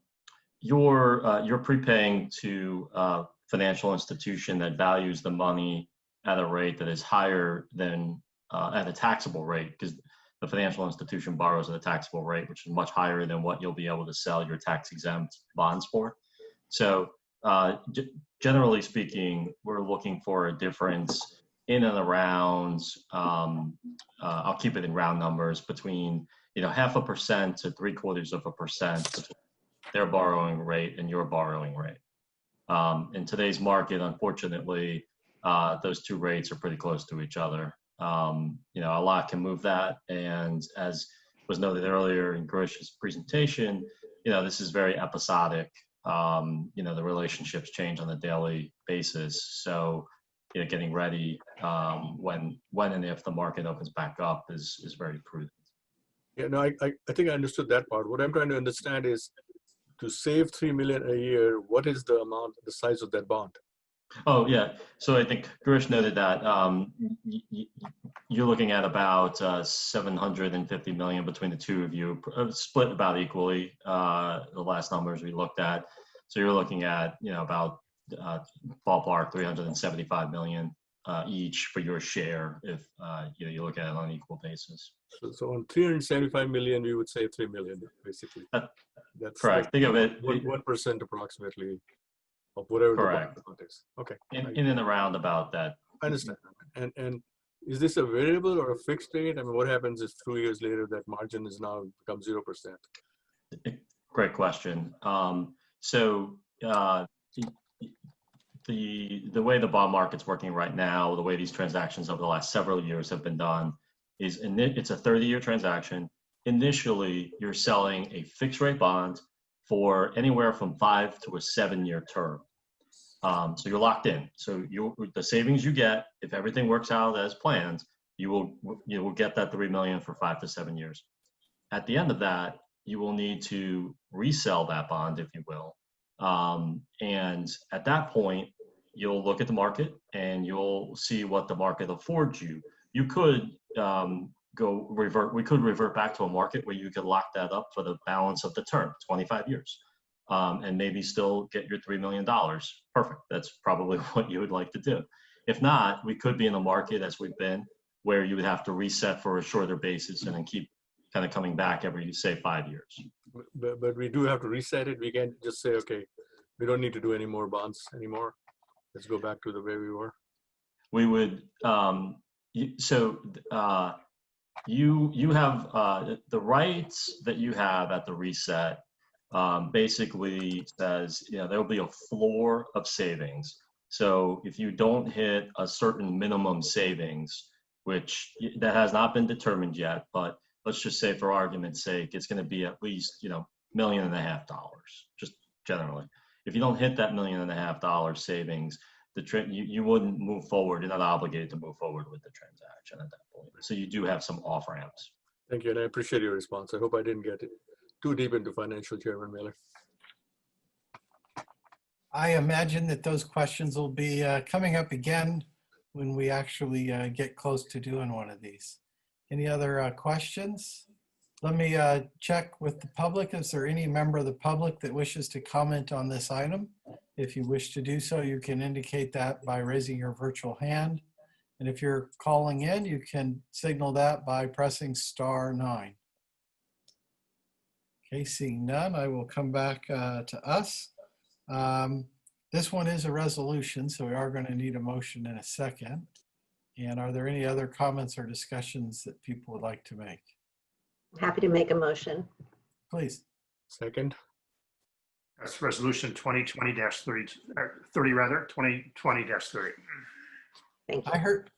you're prepaying to a financial institution that values the money at a rate that is higher than at a taxable rate, because the financial institution borrows at a taxable rate, which is much higher than what you'll be able to sell your tax-exempt bonds for. So generally speaking, we're looking for a difference in and around, I'll keep it in round numbers, between 0.5% to 0.75% between their borrowing rate and your borrowing rate. In today's market, unfortunately, those two rates are pretty close to each other. A lot can move that, and as was noted earlier in Girish's presentation, this is very episodic. The relationships change on a daily basis. So, getting ready when and if the market opens back up is very prudent. Yeah, no, I think I understood that part. What I'm trying to understand is, to save 3 million a year, what is the amount, the size of that bond? Oh, yeah. So I think Girish noted that you're looking at about 750 million between the two of you, split about equally, the last numbers we looked at. So you're looking at, about ballpark 375 million each for your share if you look at it on an equal basis. So on 375 million, we would save 3 million, basically. That's correct. Think of it. 1% approximately of whatever correct. the bond is. Okay. In and around about that. I understand. And is this a variable or a fixed rate? I mean, what happens if 2 years later that margin is now become 0%? Great question. So the way the bond market's working right now, the way these transactions over the last several years have been done, is it's a 30-year transaction. Initially, you're selling a fixed rate bond for anywhere from 5 to a 7-year term. So you're locked in. So the savings you get, if everything works out as planned, you will get that 3 million for 5 to 7 years. At the end of that, you will need to resell that bond, if you will. And at that point, you'll look at the market and you'll see what the market affords you. You could we could revert back to a market where you could lock that up for the balance of the term, 25 years, and maybe still get your $3 million. Perfect. That's probably what you would like to do. If not, we could be in a market, as we've been, where you would have to reset for a shorter basis and then keep kind of coming back every, say, 5 years. But we do have to reset it. We can't just say, okay, we don't need to do any more bonds anymore. Let's go back to the way we were. We would, you have the rights that you have at the reset basically says, there will be a floor of savings. So if you don't hit a certain minimum savings, which that has not been determined yet, but let's just say for argument's sake, it's going to be at least, $1.5 million, just generally. If you don't hit that $1.5 million savings, you wouldn't move forward. You're not obligated to move forward with the transaction at that point. So you do have some off ramps. Thank you, and I appreciate your response. I hope I didn't get too deep into financial, Chairman Miller. I imagine that those questions will be coming up again when we actually get close to doing one of these. Any other questions? Let me check with the public. Is there any member of the public that wishes to comment on this item? If you wish to do so, you can indicate that by raising your virtual hand. And if you're calling in, you can signal that by pressing *9. Okay, seeing none, I will come back to us. This one is a resolution, so we are going to need a motion in a second. And are there any other comments or discussions that people would like to make? Happy to make a motion. Please. Second. That's resolution 2020-30, 2020-30. Thank you.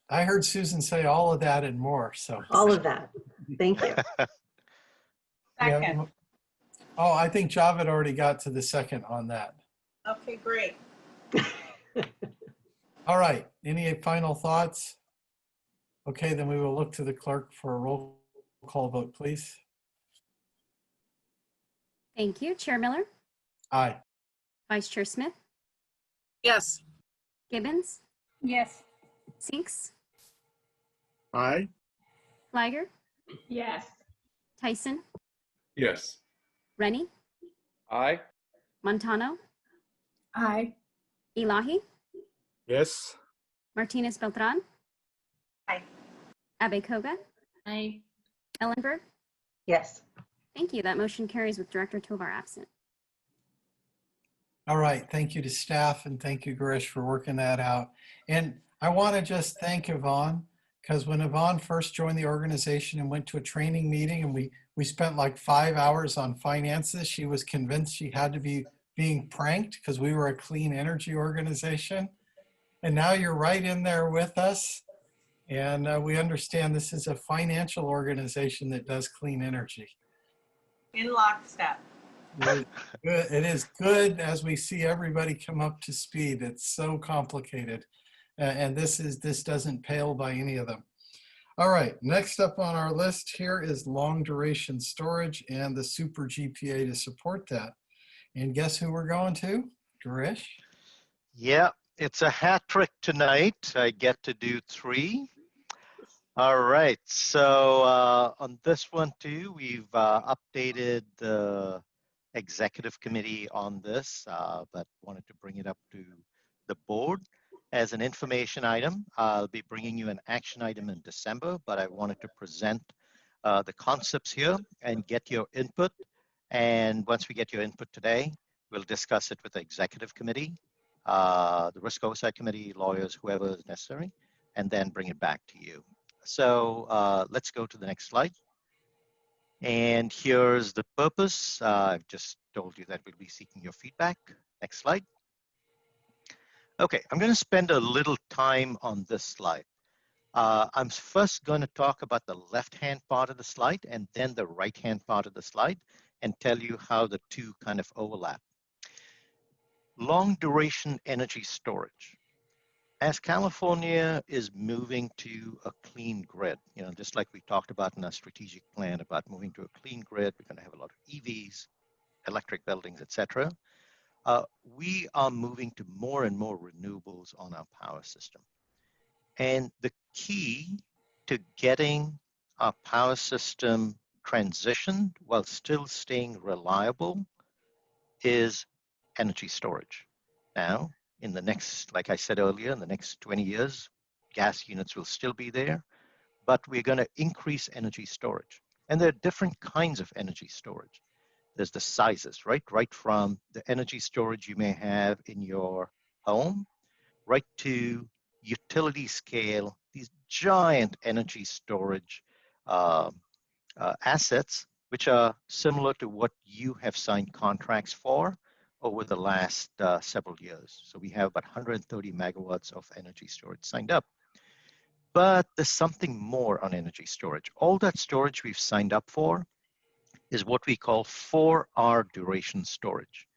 I heard Susan say all of that and more, so. All of that. Thank you. Yeah, Second. oh, I think Javed already got to the second on that. Okay, great. All right, any final thoughts? Okay, then we will look to the clerk for a roll call vote, please. Thank you. Chair Miller, Aye. Vice Chair Smith, Yes. Gibbons, Yes. Sinks, Aye. Flagger, Yes. Tyson, Yes. Rennie, Aye. Montano, Aye. Elahi, Yes. Martinez Beltran, Aye. Abekoga, Aye. Ellenberg. Yes. Thank you. That motion carries with Director Tovar absent. All right, thank you to staff and thank you, Girish, for working that out. And I want to just thank Yvonne, because when Yvonne first joined the organization and went to a training meeting and we spent like 5 hours on finances, she was convinced she had to be being pranked because we were a clean energy organization. And now you're right in there with us. And we understand this is a financial organization that does clean energy. In lockstep. It is good as we see everybody come up to speed. It's so complicated. And this doesn't pale by any of them. All right, next up on our list here is long duration storage and the super GPA to support that. And guess who we're going to? Girish? Yeah, it's a hat trick tonight. I get to do 3. All right, so on this one too, we've updated the executive committee on this, but wanted to bring it up to the board as an information item. I'll be bringing you an action item in December, but I wanted to present the concepts here and get your input. And once we get your input today, we'll discuss it with the executive committee, the risk oversight committee, lawyers, whoever is necessary, and then bring it back to you. So let's go to the next slide. And here's the purpose. I've just told you that we'll be seeking your feedback. Next slide. Okay, I'm going to spend a little time on this slide. I'm first going to talk about the left-hand part of the slide and then the right-hand part of the slide and tell you how the two kind of overlap. Long duration energy storage. As California is moving to a clean grid, just like we talked about in our strategic plan about moving to a clean grid, we're going to have a lot of EVs, electric buildings, etc. We are moving to more and more renewables on our power system. And the key to getting our power system transitioned while still staying reliable is energy storage. Now, in the next, like I said earlier, in the next 20 years, gas units will still be there, but we're going to increase energy storage. And there are different kinds of energy storage. There's the sizes, right? Right from the energy storage you may have in your home, right to utility scale, these giant energy storage assets, which are similar to what you have signed contracts for over the last several years. So we have about 130 megawatts of energy storage signed up. But there's something more on energy storage. All that storage we've signed up for is what we call 4-hour duration storage.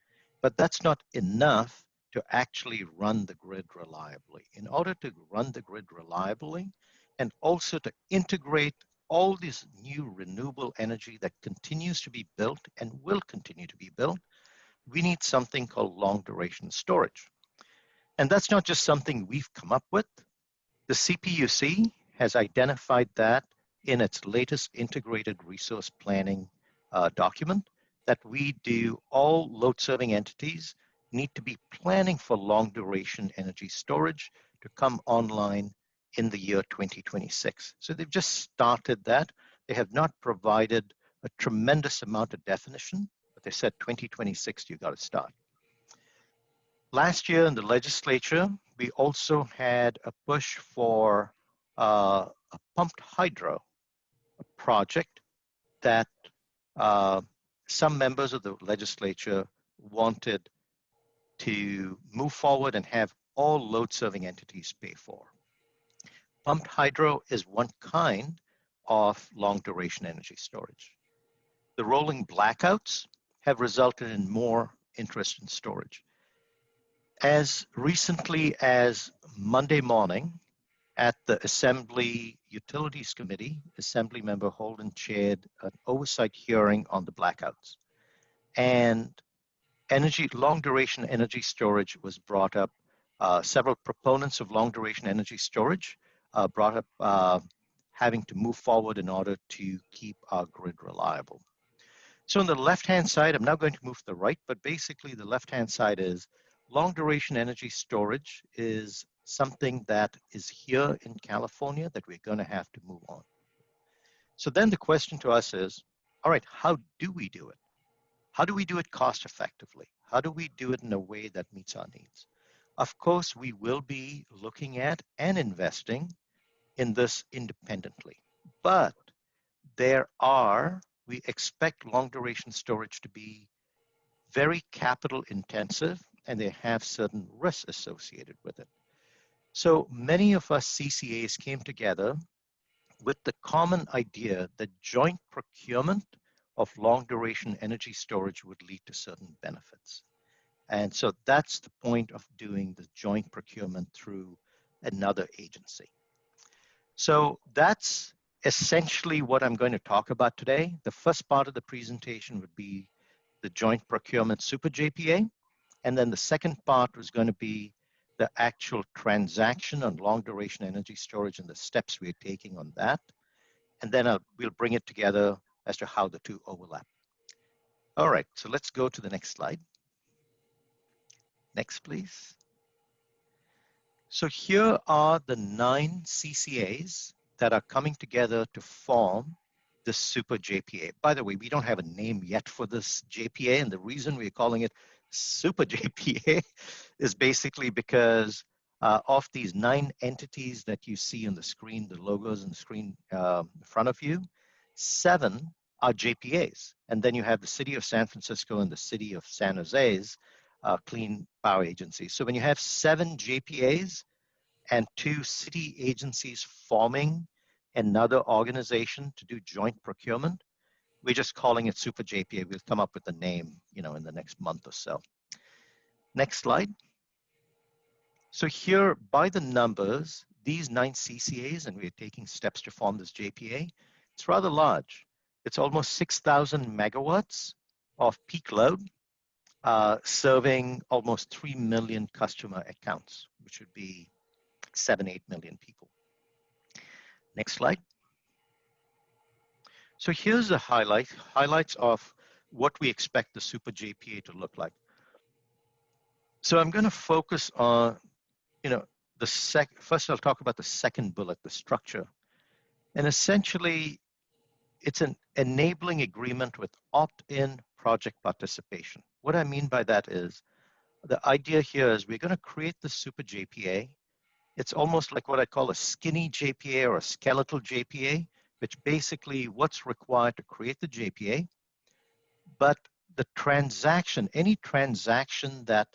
But that's not enough to actually run the grid reliably. In order to run the grid reliably and also to integrate all this new renewable energy that continues to be built and will continue to be built, we need something called long duration storage. And that's not just something we've come up with. The CPUC has identified that in its latest integrated resource planning document, that we do all load serving entities need to be planning for long duration energy storage to come online in the year 2026. So they've just started that. They have not provided a tremendous amount of definition, but they said 2026, you got to start. Last year in the legislature, we also had a push for a pumped hydro project that some members of the legislature wanted to move forward and have all load serving entities pay for. Pumped hydro is one kind of long duration energy storage. The rolling blackouts have resulted in more interest in storage. As recently as Monday morning at the Assembly Utilities Committee, Assembly Member Holden chaired an oversight hearing on the blackouts. And long duration energy storage was brought up. Several proponents of long duration energy storage brought up having to move forward in order to keep our grid reliable. So on the left-hand side, I'm now going to move to the right, but basically the left-hand side is long duration energy storage is something that is here in California that we're going to have to move on. So then the question to us is, all right, how do we do it? How do we do it cost effectively? How do we do it in a way that meets our needs? Of course, we will be looking at and investing in this independently, but we expect long duration storage to be very capital intensive, and they have certain risks associated with it. So many of us CCAs came together with the common idea that joint procurement of long duration energy storage would lead to certain benefits. And so that's the point of doing the joint procurement through another agency. So that's essentially what I'm going to talk about today. The first part of the presentation would be the joint procurement super JPA. And then the second part was going to be the actual transaction on long duration energy storage and the steps we're taking on that. And then we'll bring it together as to how the two overlap. All right, so let's go to the next slide. Next, please. So here are the 9 CCAs that are coming together to form the super JPA. By the way, we don't have a name yet for this JPA, and the reason we're calling it super JPA is basically because of these 9 entities that you see on the screen, the logos on the screen in front of you, 7 are JPAs. And then you have the City of San Francisco and the City of San Jose's clean power agencies. So when you have 7 JPAs and 2 city agencies forming another organization to do joint procurement, we're just calling it super JPA. We'll come up with a name, in the next month or so. Next slide. So here, by the numbers, these 9 CCAs, and we're taking steps to form this JPA, it's rather large. It's almost 6,000 megawatts of peak load, serving almost 3 million customer accounts, which would be 7-8 million people. Next slide. So here's the highlights of what we expect the super JPA to look like. So I'm going to focus on, first I'll talk about the second bullet, the structure. And essentially, it's an enabling agreement with opt-in project participation. What I mean by that is, the idea here is we're going to create the super JPA. It's almost like what I call a skinny JPA or a skeletal JPA, which basically what's required to create the JPA. But the transaction, any transaction that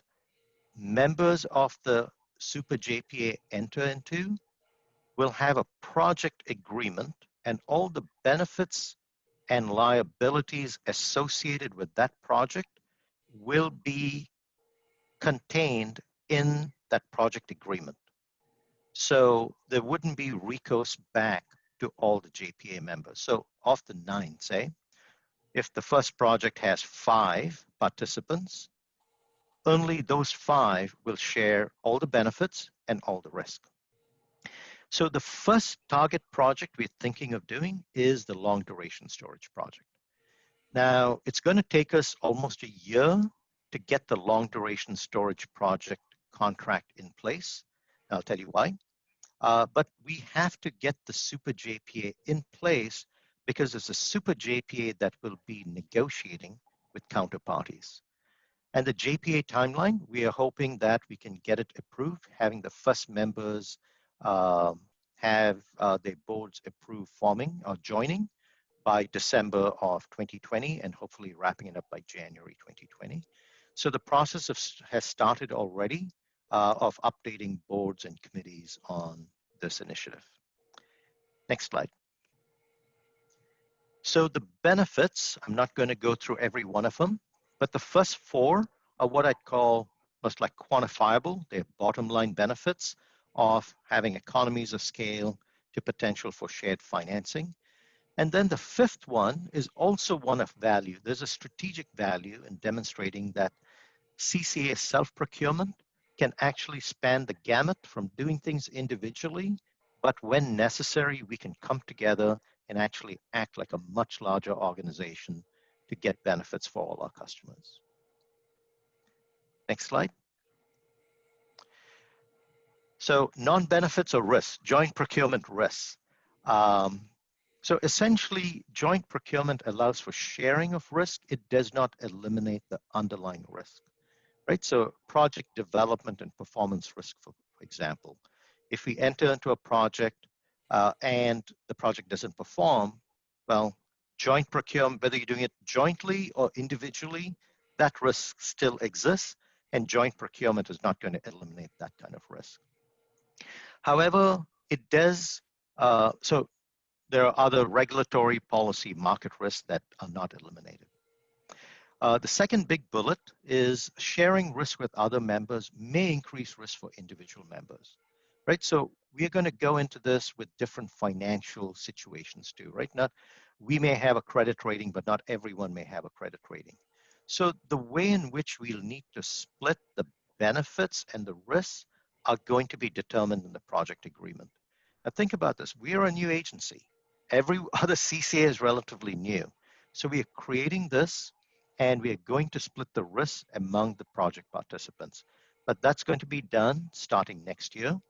members of the super JPA enter into will have a project agreement, and all the benefits and liabilities associated with that project will be contained in that project agreement. So there wouldn't be recourse back to all the JPA members. So of the 9, say, if the first project has 5 participants, only those 5 will share all the benefits and all the risk. So the first target project we're thinking of doing is the long duration storage project. Now, it's going to take us almost a year to get the long duration storage project contract in place. I'll tell you why. But we have to get the super JPA in place because it's a super JPA that will be negotiating with counterparties. And the JPA timeline, we are hoping that we can get it approved, having the first members have their boards approved forming or joining by December of 2020, and hopefully wrapping it up by January 2020. So the process has started already of updating boards and committees on this initiative. Next slide. So the benefits, I'm not going to go through every one of them, but the first four are what I'd call most like quantifiable. They're bottom line benefits of having economies of scale to potential for shared financing. And then the fifth one is also one of value. There's a strategic value in demonstrating that CCA self-procurement can actually span the gamut from doing things individually, but when necessary, we can come together and actually act like a much larger organization to get benefits for all our customers. Next slide. So non-benefits or risks, joint procurement risks. So essentially, joint procurement allows for sharing of risk. It does not eliminate the underlying risk, right? So project development and performance risk, for example. If we enter into a project and the project doesn't perform, well, joint procurement, whether you're doing it jointly or individually, that risk still exists, and joint procurement is not going to eliminate that kind of risk. However, it does, so there are other regulatory policy market risks that are not eliminated. The second big bullet is sharing risk with other members may increase risk for individual members, right? So we are going to go into this with different financial situations too, right? We may have a credit rating, but not everyone may have a credit rating. So the way in which we'll need to split the benefits and the risks are going to be determined in the project agreement. Now think about this, we are a new agency. Every other CCA is relatively new. So we are creating this and we are going to split the risk among the project participants. But that's going to be done starting next year,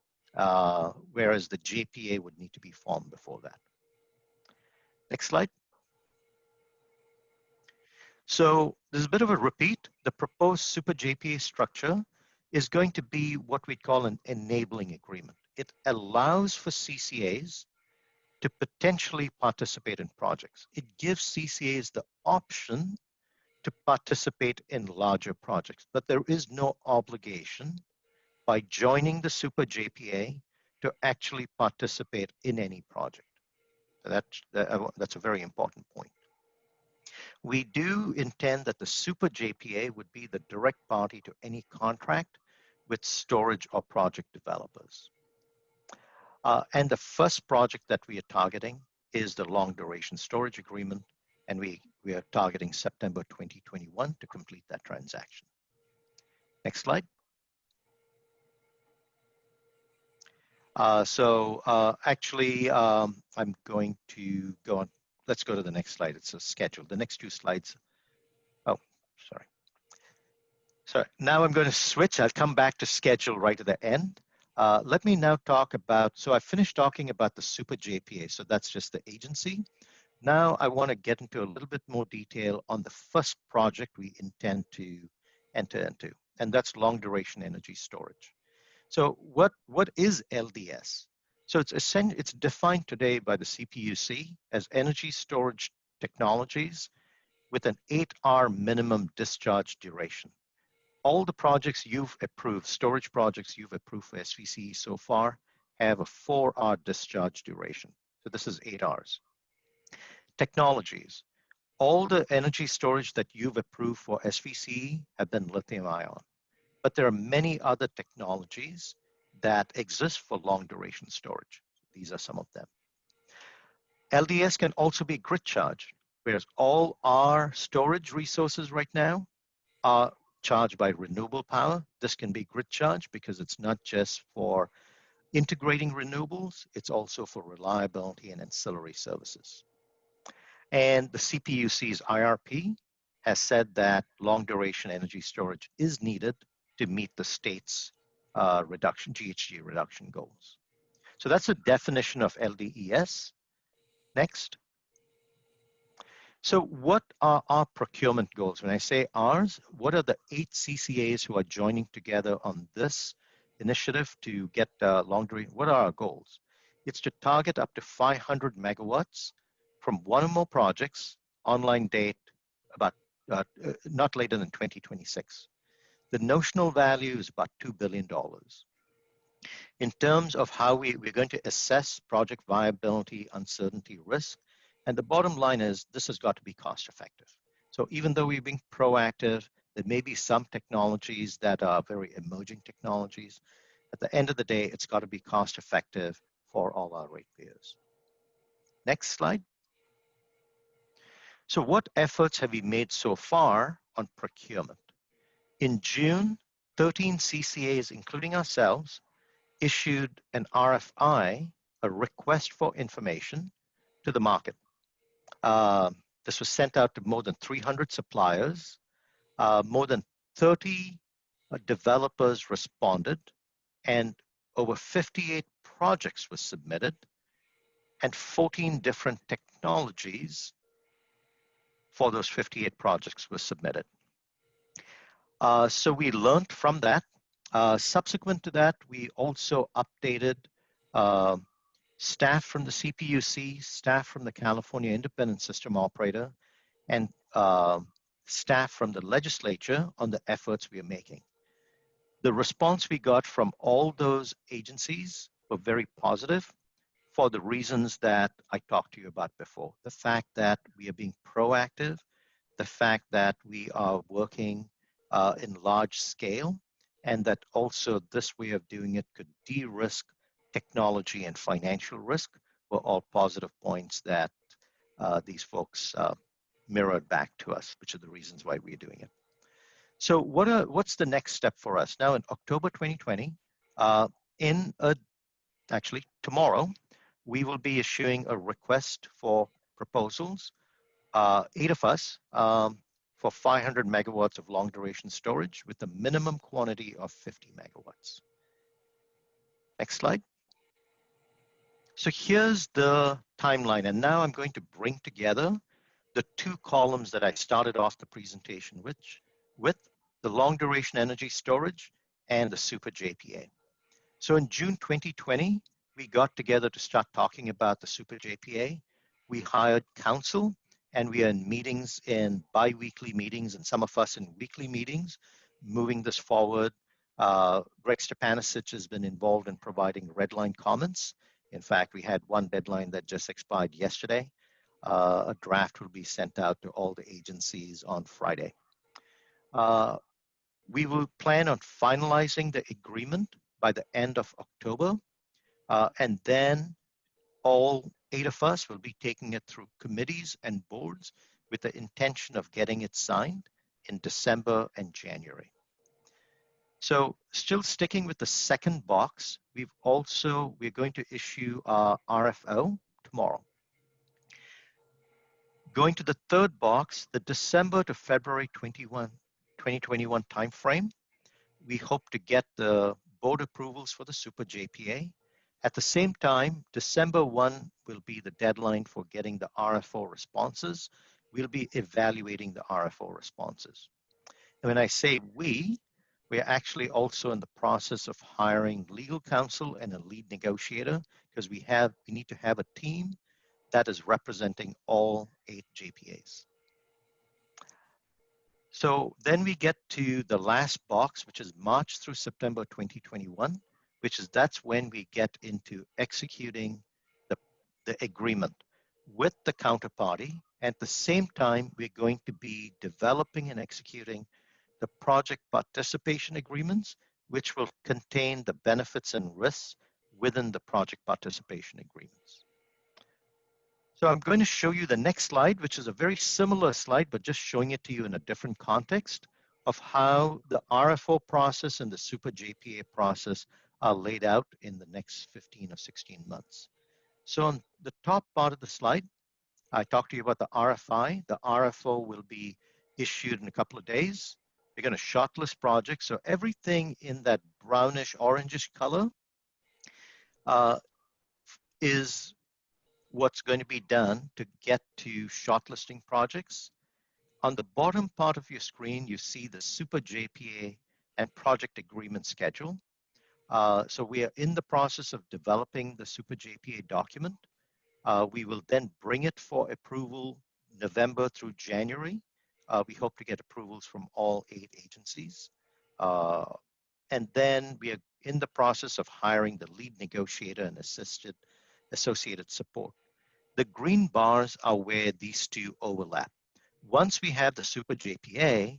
whereas the JPA would need to be formed before that. Next slide. So there's a bit of a repeat. The proposed Super JPA structure is going to be what we call an enabling agreement. It allows for CCAs to potentially participate in projects. It gives CCAs the option to participate in larger projects, but there is no obligation by joining the Super JPA to actually participate in any project. So that's a very important point. We do intend that the Super JPA would be the direct party to any contract with storage or project developers. And the first project that we are targeting is the long duration storage agreement, and we are targeting September 2021 to complete that transaction. Next slide. Actually, I'm going to go on. Let's go to the next slide. It's a schedule. The next two slides. Oh, sorry. So now I'm going to switch. I'll come back to schedule right at the end. Let me now talk about, so I finished talking about the Super JPA. So that's just the agency. Now I want to get into a little bit more detail on the first project we intend to enter into, and that's long duration energy storage. So what is LDS? So it's defined today by the CPUC as energy storage technologies with an 8-hour minimum discharge duration. All the projects you've approved, storage projects you've approved for SVCE so far, have a 4-hour discharge duration. So this is 8 hours. Technologies. All the energy storage that you've approved for SVCE have been lithium ion. But there are many other technologies that exist for long duration storage. These are some of them. LDS can also be grid charged, whereas all our storage resources right now are charged by renewable power. This can be grid charged because it's not just for integrating renewables, it's also for reliability and ancillary services. And the CPUC's IRP has said that long duration energy storage is needed to meet the state's GHG reduction goals. So that's a definition of LDES. Next. So what are our procurement goals? When I say ours, what are the 8 CCAs who are joining together on this initiative to get long duration? What are our goals? It's to target up to 500 megawatts from one or more projects, online date about not later than 2026. The notional value is about $2 billion. in terms of how we're going to assess project viability, uncertainty, risk. And the bottom line is this has got to be cost effective. So even though we're being proactive, there may be some technologies that are very emerging technologies. At the end of the day, it's got to be cost effective for all our ratepayers. Next slide. So what efforts have we made so far on procurement? In June, 13 CCAs, including ourselves, issued an RFI, a request for information, to the market. This was sent out to more than 300 suppliers. More than 30 developers responded, and over 58 projects were submitted, and 14 different technologies for those 58 projects were submitted. So we learned from that. Subsequent to that, we also updated staff from the CPUC, staff from the California Independent System Operator, and staff from the legislature on the efforts we are making. The response we got from all those agencies were very positive for the reasons that I talked to you about before. The fact that we are being proactive, the fact that we are working in large scale, and that also this way of doing it could de-risk technology and financial risk were all positive points that these folks mirrored back to us, which are the reasons why we're doing it. So what's the next step for us? Now in October 2020, actually tomorrow, we will be issuing a request for proposals, 8 of us, for 500 megawatts of long duration storage with a minimum quantity of 50 megawatts. Next slide. So here's the timeline. And now I'm going to bring together the 2 columns that I started off the presentation with the long duration energy storage and the Super JPA. So in June 2020, we got together to start talking about the Super JPA. We hired counsel, and we are in meetings, in bi-weekly meetings, and some of us in weekly meetings, moving this forward. Greg Stepanisic has been involved in providing red line comments. In fact, we had one deadline that just expired yesterday. A draft will be sent out to all the agencies on Friday. We will plan on finalizing the agreement by the end of October, and then all 8 of us will be taking it through committees and boards with the intention of getting it signed in December and January. So still sticking with the second box, we're going to issue our RFO tomorrow. Going to the third box, the December to February 2021 timeframe, we hope to get the board approvals for the Super JPA. At the same time, December 1 will be the deadline for getting the RFO responses. We'll be evaluating the RFO responses. And when I say we're actually also in the process of hiring legal counsel and a lead negotiator, because we need to have a team that is representing all 8 JPAs. So then we get to the last box, which is March through September 2021, that's when we get into executing the agreement with the counterparty. At the same time, we're going to be developing and executing the project participation agreements, which will contain the benefits and risks within the project participation agreements. So I'm going to show you the next slide, which is a very similar slide, but just showing it to you in a different context of how the RFO process and the Super JPA process are laid out in the next 15 or 16 months. So on the top part of the slide, I talked to you about the RFI. The RFO will be issued in a couple of days. We're going to shortlist projects. So everything in that brownish orangish color is what's going to be done to get to shortlisting projects. On the bottom part of your screen, you see the Super JPA and project agreement schedule. So we are in the process of developing the Super JPA document. We will then bring it for approval November through January. We hope to get approvals from all 8 agencies. And then we are in the process of hiring the lead negotiator and associated support. The green bars are where these two overlap. Once we have the super JPA,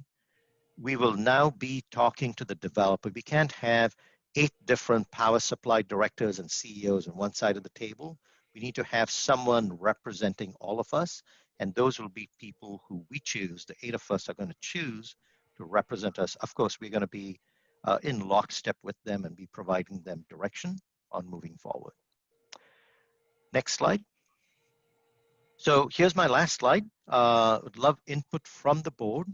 we will now be talking to the developer. We can't have 8 different power supply directors and CEOs on one side of the table. We need to have someone representing all of us, and those will be people who we choose. The 8 of us are going to choose to represent us. Of course, we're going to be in lockstep with them and be providing them direction on moving forward. Next slide. So here's my last slide. Would love input from the board.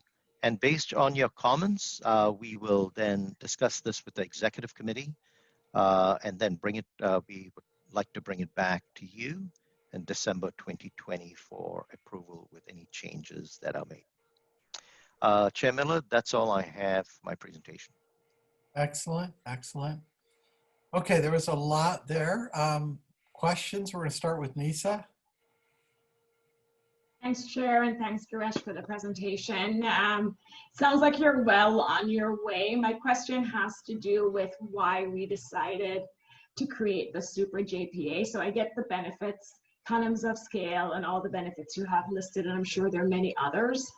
And based on your comments, we will then discuss this with the executive committee and then bring it, we would like to bring it back to you in December 2020 for approval with any changes that are made. Chair Miller, that's all I have for my presentation. Excellent, excellent. Okay, there was a lot there. Questions? We're going to start with Nisa. Thanks, Chair, and thanks, Girish, for the presentation. Sounds like you're well on your way. My question has to do with why we decided to create the Super JPA. So I get the benefits, economies of scale, and all the benefits you have listed, and I'm sure there are many others.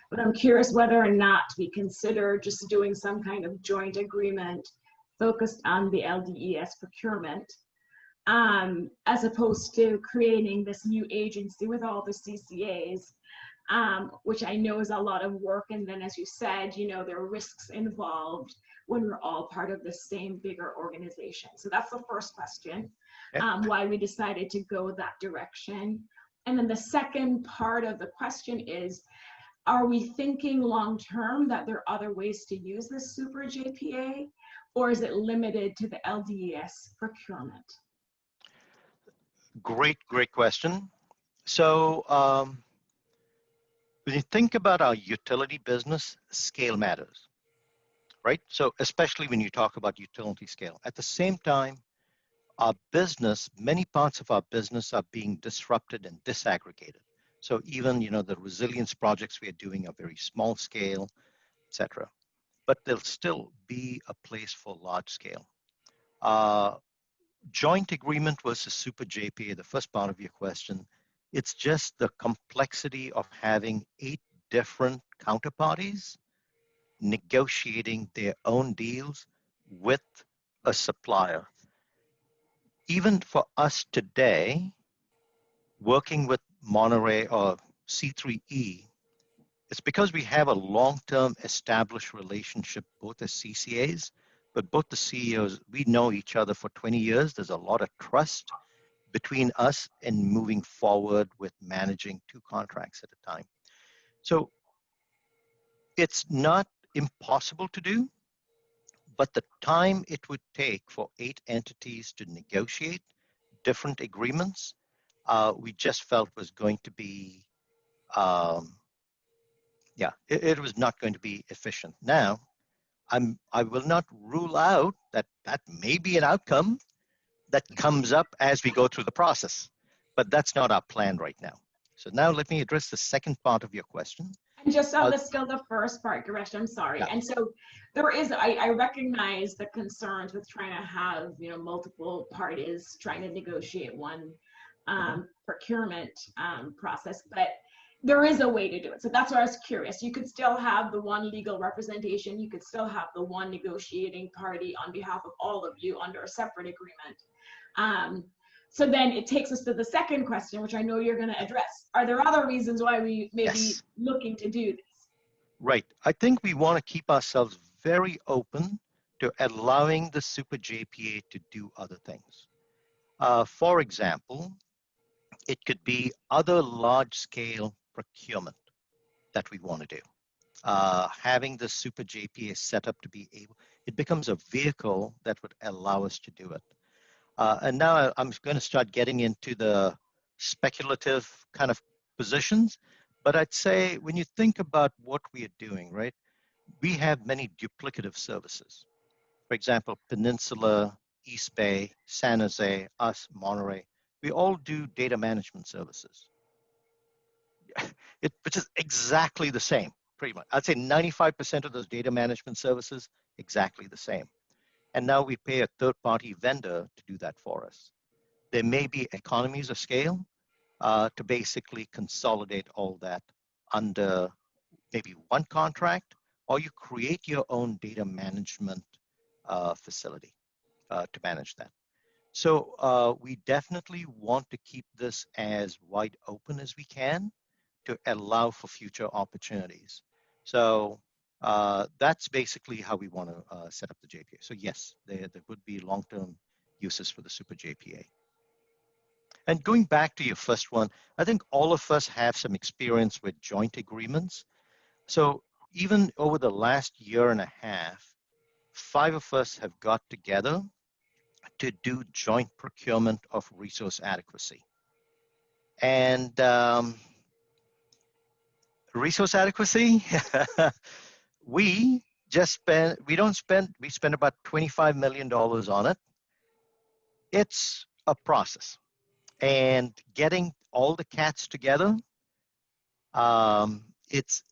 But I'm curious whether or not we consider just doing some kind of joint agreement focused on the LDES procurement, as opposed to creating this new agency with all the CCAs, which I know is a lot of work. And then, as you said, you know, there are risks involved when we're all part of the same bigger organization. So that's the first question, why we decided to go that direction. And then the second part of the question is, are we thinking long-term that there are other ways to use this Super JPA, or is it limited to the LDES procurement? Great question. So when you think about our utility business, scale matters, right? So especially when you talk about utility scale. At the same time, our business, many parts of our business are being disrupted and disaggregated. So even, you know, the resilience projects we are doing are very small scale, etc. But there'll still be a place for large scale. Joint agreement versus Super JPA, the first part of your question, it's just the complexity of having 8 different counterparties negotiating their own deals with a supplier. Even for us today, working with Monterey or C3E, it's because we have a long-term established relationship both as CCAs, but both the CEOs, we know each other for 20 years. There's a lot of trust between us and moving forward with managing 2 contracts at a time. So it's not impossible to do, but the time it would take for 8 entities to negotiate different agreements, we just felt was going to be, it was not going to be efficient. Now, I will not rule out that that may be an outcome that comes up as we go through the process, but that's not our plan right now. So now let me address the second part of your question. And just on the first part, Girish, I'm sorry. Yeah. And so there is, I recognize the concerns with trying to have, you know, multiple parties trying to negotiate one procurement process, but there is a way to do it. So that's why I was curious. You could still have the one legal representation. You could still have the one negotiating party on behalf of all of you under a separate agreement. So then it takes us to the second question, which I know you're going to address. Are there other reasons why we may be looking to do this? Right. I think we want to keep ourselves very open to allowing the Super JPA to do other things. For example, it could be other large-scale procurement that we want to do. Having the Super JPA set up to be able, it becomes a vehicle that would allow us to do it. And now I'm going to start getting into the speculative kind of positions, but I'd say when you think about what we are doing, right, we have many duplicative services. For example, Peninsula, East Bay, San Jose, us, Monterey, we all do data management services, which is exactly the same, pretty much. I'd say 95% of those data management services, exactly the same. and now we pay a third-party vendor to do that for us. There may be economies of scale to basically consolidate all that under maybe one contract, or you create your own data management facility to manage that. So we definitely want to keep this as wide open as we can to allow for future opportunities. So that's basically how we want to set up the JPA. So yes, there would be long-term uses for the Super JPA. And going back to your first one, I think all of us have some experience with joint agreements. So even over the last year and a half, 5 of us have got together to do joint procurement of resource adequacy. And resource adequacy, we spend about $25 million on it. It's a process. And getting all the cats together, it's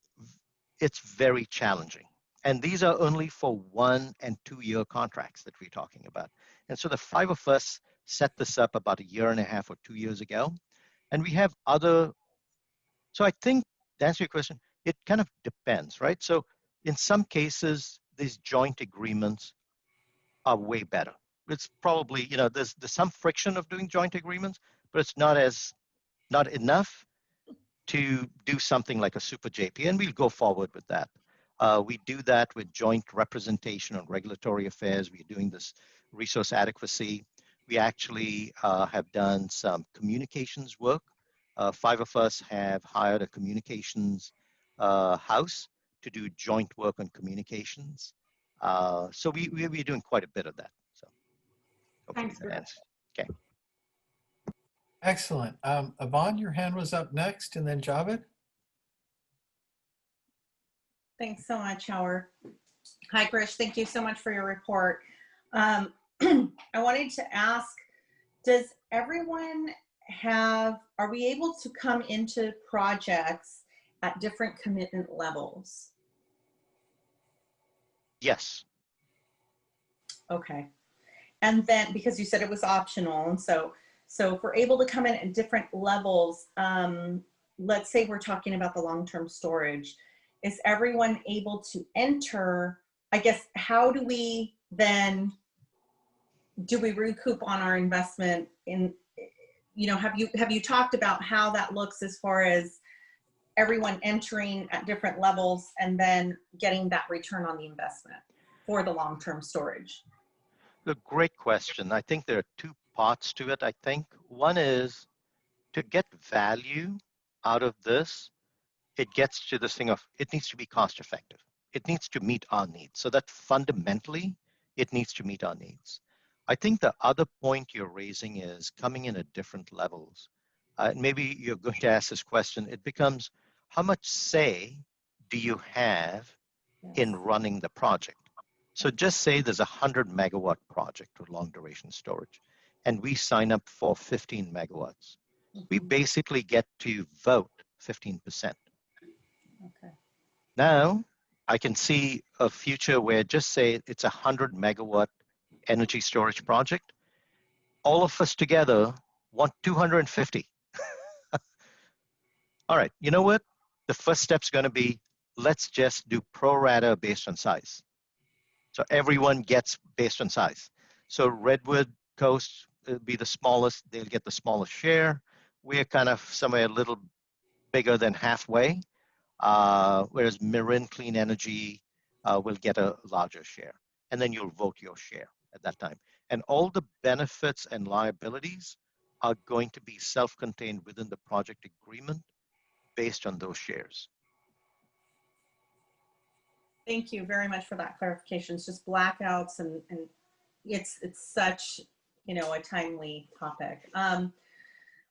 very challenging. And these are only for 1 and 2 year contracts that we're talking about. And so the 5 of us set this up about 1.5 years or 2 years ago. And we have other, so I think to answer your question, it kind of depends, right? So in some cases, these joint agreements are way better. It's probably, there's some friction of doing joint agreements, but it's not enough to do something like a Super JP, and we'll go forward with that. We do that with joint representation on regulatory affairs. We're doing this resource adequacy. We actually have done some communications work. 5 of us have hired a communications house to do joint work on communications. So we're doing quite a bit of that. So Thanks, Bruce. Okay. Excellent. Yvonne, your hand was up next, and then Javed. Thanks so much, Howard. Hi, Grish. Thank you so much for your report. I wanted to ask, does everyone are we able to come into projects at different commitment levels? Yes. Okay. And then, because you said it was optional, and so if we're able to come in at different levels, let's say we're talking about the long-term storage, is everyone able to enter? I guess, how do we then, do we recoup on our investment in, have you talked about how that looks as far as everyone entering at different levels and then getting that return on the investment for the long-term storage? A great question. I think there are 2 parts to it, I think. One is to get value out of this, it gets to this thing of it needs to be cost effective. It needs to meet our needs. So that fundamentally, it needs to meet our needs. I think the other point you're raising is coming in at different levels. Maybe you're going to ask this question. It becomes, how much say do you have in running the project? So just say there's a 100 megawatt project with long duration storage, and we sign up for 15 megawatts. We basically get to vote 15%. Okay. Now, I can see a future where just say it's a 100 megawatt energy storage project. All of us together want 250. All right, you know what? The first step's going to be, let's just do pro rata based on size. So everyone gets based on size. So Redwood Coast will be the smallest, they'll get the smallest share. We're kind of somewhere a little bigger than halfway, whereas Marin Clean Energy will get a larger share. And then you'll vote your share at that time. And all the benefits and liabilities are going to be self-contained within the project agreement based on those shares. Thank you very much for that clarification. It's just blackouts, and it's such, a timely topic. I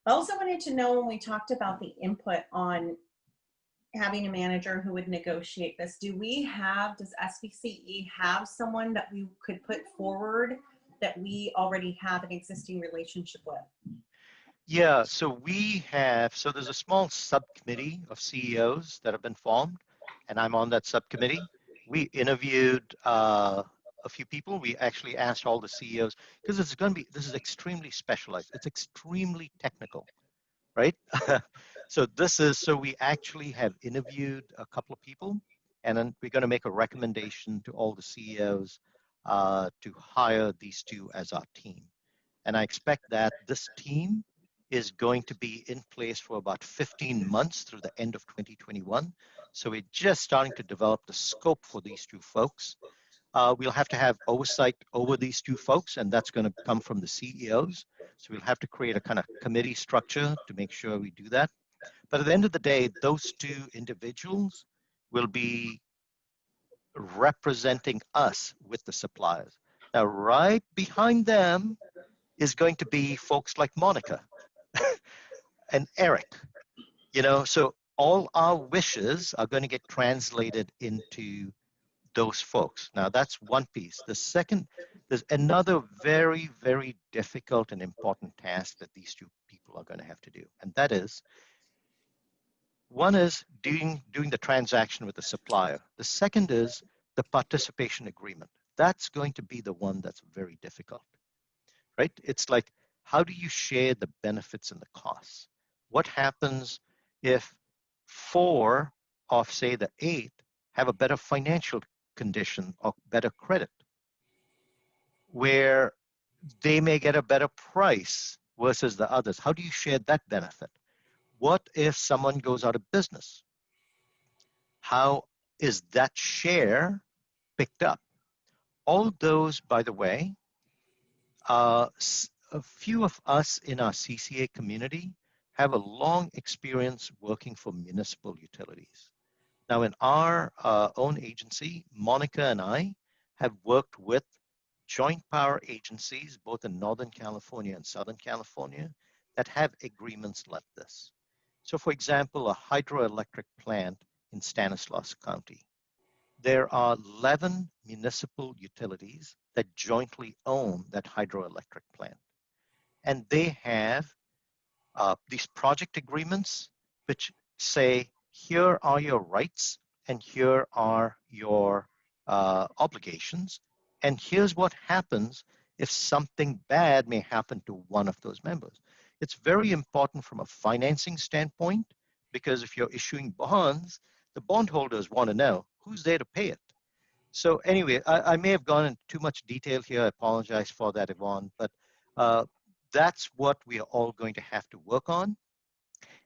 also wanted to know, when we talked about the input on having a manager who would negotiate this, does SVCE have someone that we could put forward that we already have an existing relationship with? Yeah, so there's a small subcommittee of CEOs that have been formed, and I'm on that subcommittee. We interviewed a a few people. We actually asked all the CEOs, because this is extremely specialized. It's extremely technical, right? So we actually have interviewed a couple of people, and then we're going to make a recommendation to all the CEOs to hire these two as our team. And I expect that this team is going to be in place for about 15 months through the end of 2021. So we're just starting to develop the scope for these two folks. We'll have to have oversight over these two folks, and that's going to come from the CEOs. So we'll have to create a kind of committee structure to make sure we do that. But at the end of the day, those two individuals will be representing us with the suppliers. Now, right behind them is going to be folks like Monica and Eric, so all our wishes are going to get translated into those folks. Now, that's one piece. The second, there's another very, very difficult and important task that these two people are going to have to do. And that is, one is doing the transaction with the supplier. The second is the participation agreement. That's going to be the one that's very difficult, right? It's like, how do you share the benefits and the costs? What happens if 4 of, say, the 8 have a better financial condition or better credit, where they may get a better price versus the others? How do you share that benefit? What if someone goes out of business? How is that share picked up? All those, by the way, a few of us in our CCA community have a long experience working for municipal utilities. Now, in our own agency, Monica and I have worked with joint power agencies, both in Northern California and Southern California, that have agreements like this. So, for example, a hydroelectric plant in Stanislaus County. There are 11 municipal utilities that jointly own that hydroelectric plant. And they have these project agreements which say, here are your rights and here are your obligations. And here's what happens if something bad may happen to one of those members. It's very important from a financing standpoint, because if you're issuing bonds, the bondholders want to know who's there to pay it. So anyway, I may have gone into too much detail here. I apologize for that, Yvonne, but that's what we are all going to have to work on.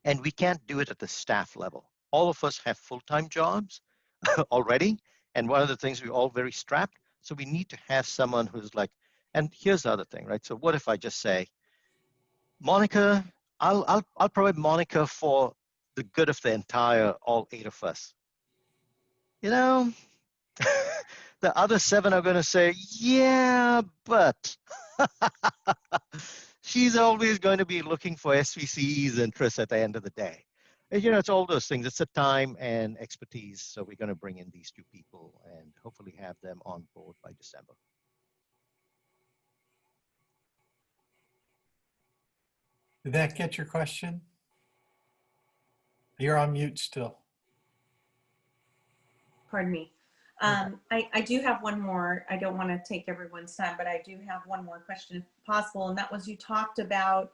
And we can't do it at the staff level. All of us have full-time jobs already. And one of the things, we're all very strapped. So we need to have someone who's like, and here's the other thing, right? So what if I just say, Monica, I'll provide Monica for the good of the entire, all 8 of us. The other 7 are going to say, yeah, but she's always going to be looking for SVCE's interest at the end of the day. And, it's all those things. It's a time and expertise. So we're going to bring in these 2 people and hopefully have them on board by December. Did that get your question? You're on mute still. Pardon me. I do have one more. I don't want to take everyone's time, but I do have one more question if possible. And that was, you talked about,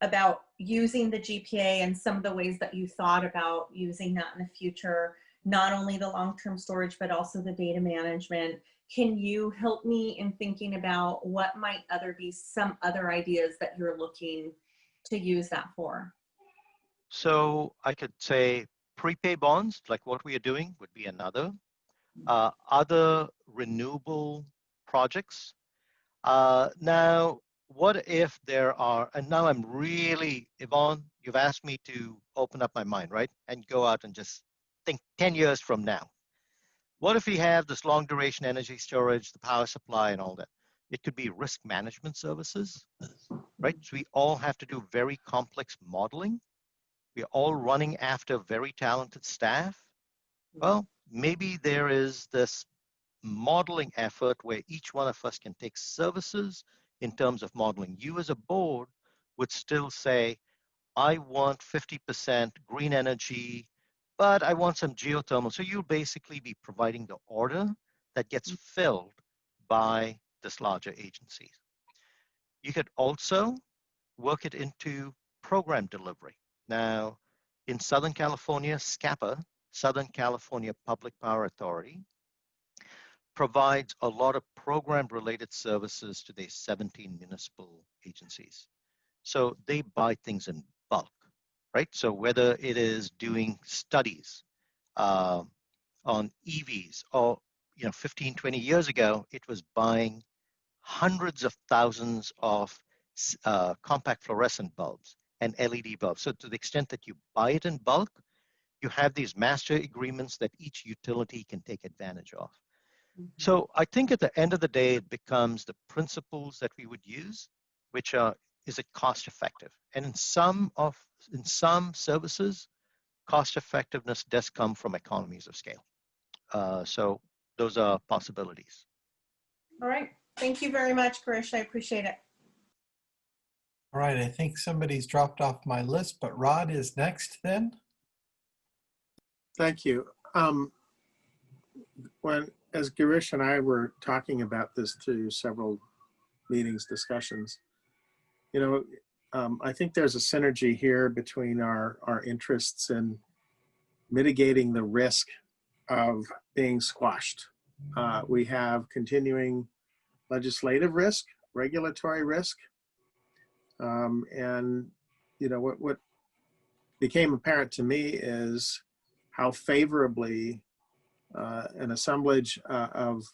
about using the GPA and some of the ways that you thought about using that in the future, not only the long-term storage, but also the data management. Can you help me in thinking about what might be some other ideas that you're looking to use that for? So I could say prepay bonds, like what we are doing, would be another. Other renewable projects. Now, what if there are, and now I'm really, Yvonne, you've asked me to open up my mind, right? And go out and just think 10 years from now. What if we have this long duration energy storage, the power supply and all that? It could be risk management services, right? So we all have to do very complex modeling. We're all running after very talented staff. Well, maybe there is this modeling effort where each one of us can take services in terms of modeling. You as a board would still say, I want 50% green energy, but I want some geothermal. So you'll basically be providing the order that gets filled by this larger agency. You could also work it into program delivery. Now, in Southern California, SCAPA, Southern California Public Power Authority, provides a lot of program-related services to their 17 municipal agencies. So they buy things in bulk, right? So whether it is doing studies on EVs, or 15, 20 years ago, it was buying hundreds of thousands of compact fluorescent bulbs and LED bulbs. So to the extent that you buy it in bulk, you have these master agreements that each utility can take advantage of. So I think at the end of the day, it becomes the principles that we would use, which are, is it cost effective? And in some services, cost effectiveness does come from economies of scale. So those are possibilities. All right. Thank you very much, Girish. I appreciate it. All right, I think somebody's dropped off my list, but Rod is next then. Thank you. As Girish and I were talking about this through several meetings, discussions, I think there's a synergy here between our interests in mitigating the risk of being squashed. We have continuing legislative risk, regulatory risk, and what became apparent to me is how favorably an assemblage of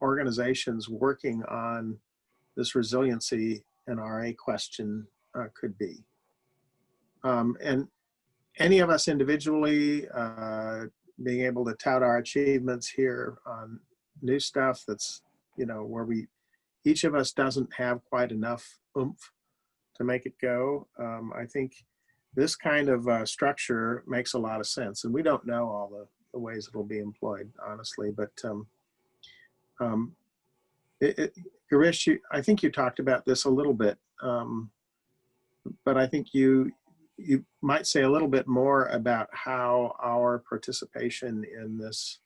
organizations working on this resiliency and RA question could be. And any of us individually being able to tout our achievements here on new stuff that's, where each of us doesn't have quite enough oomph to make it go. I think this kind of structure makes a lot of sense. And we don't know all the ways it will be employed, honestly, but Girish, I think you talked about this a little bit, but I think you might say a little bit more about how our participation in this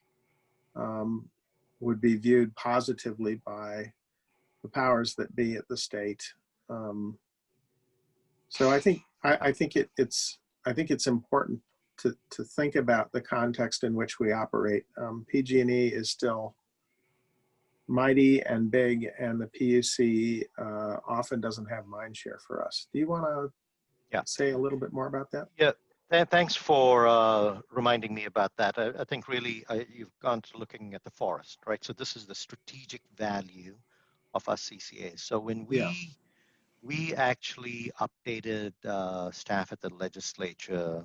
would be viewed positively by the powers that be at the state. So I think it's important to think about the context in which we operate. PG&E is still mighty and big, and the PUC often doesn't have mind share for us. Do you want to say a little bit more about that? Yeah, thanks for reminding me about that. I think really you've gone to looking at the forest, right? So this is the strategic value of our CCAs. So when we actually updated staff at the legislature,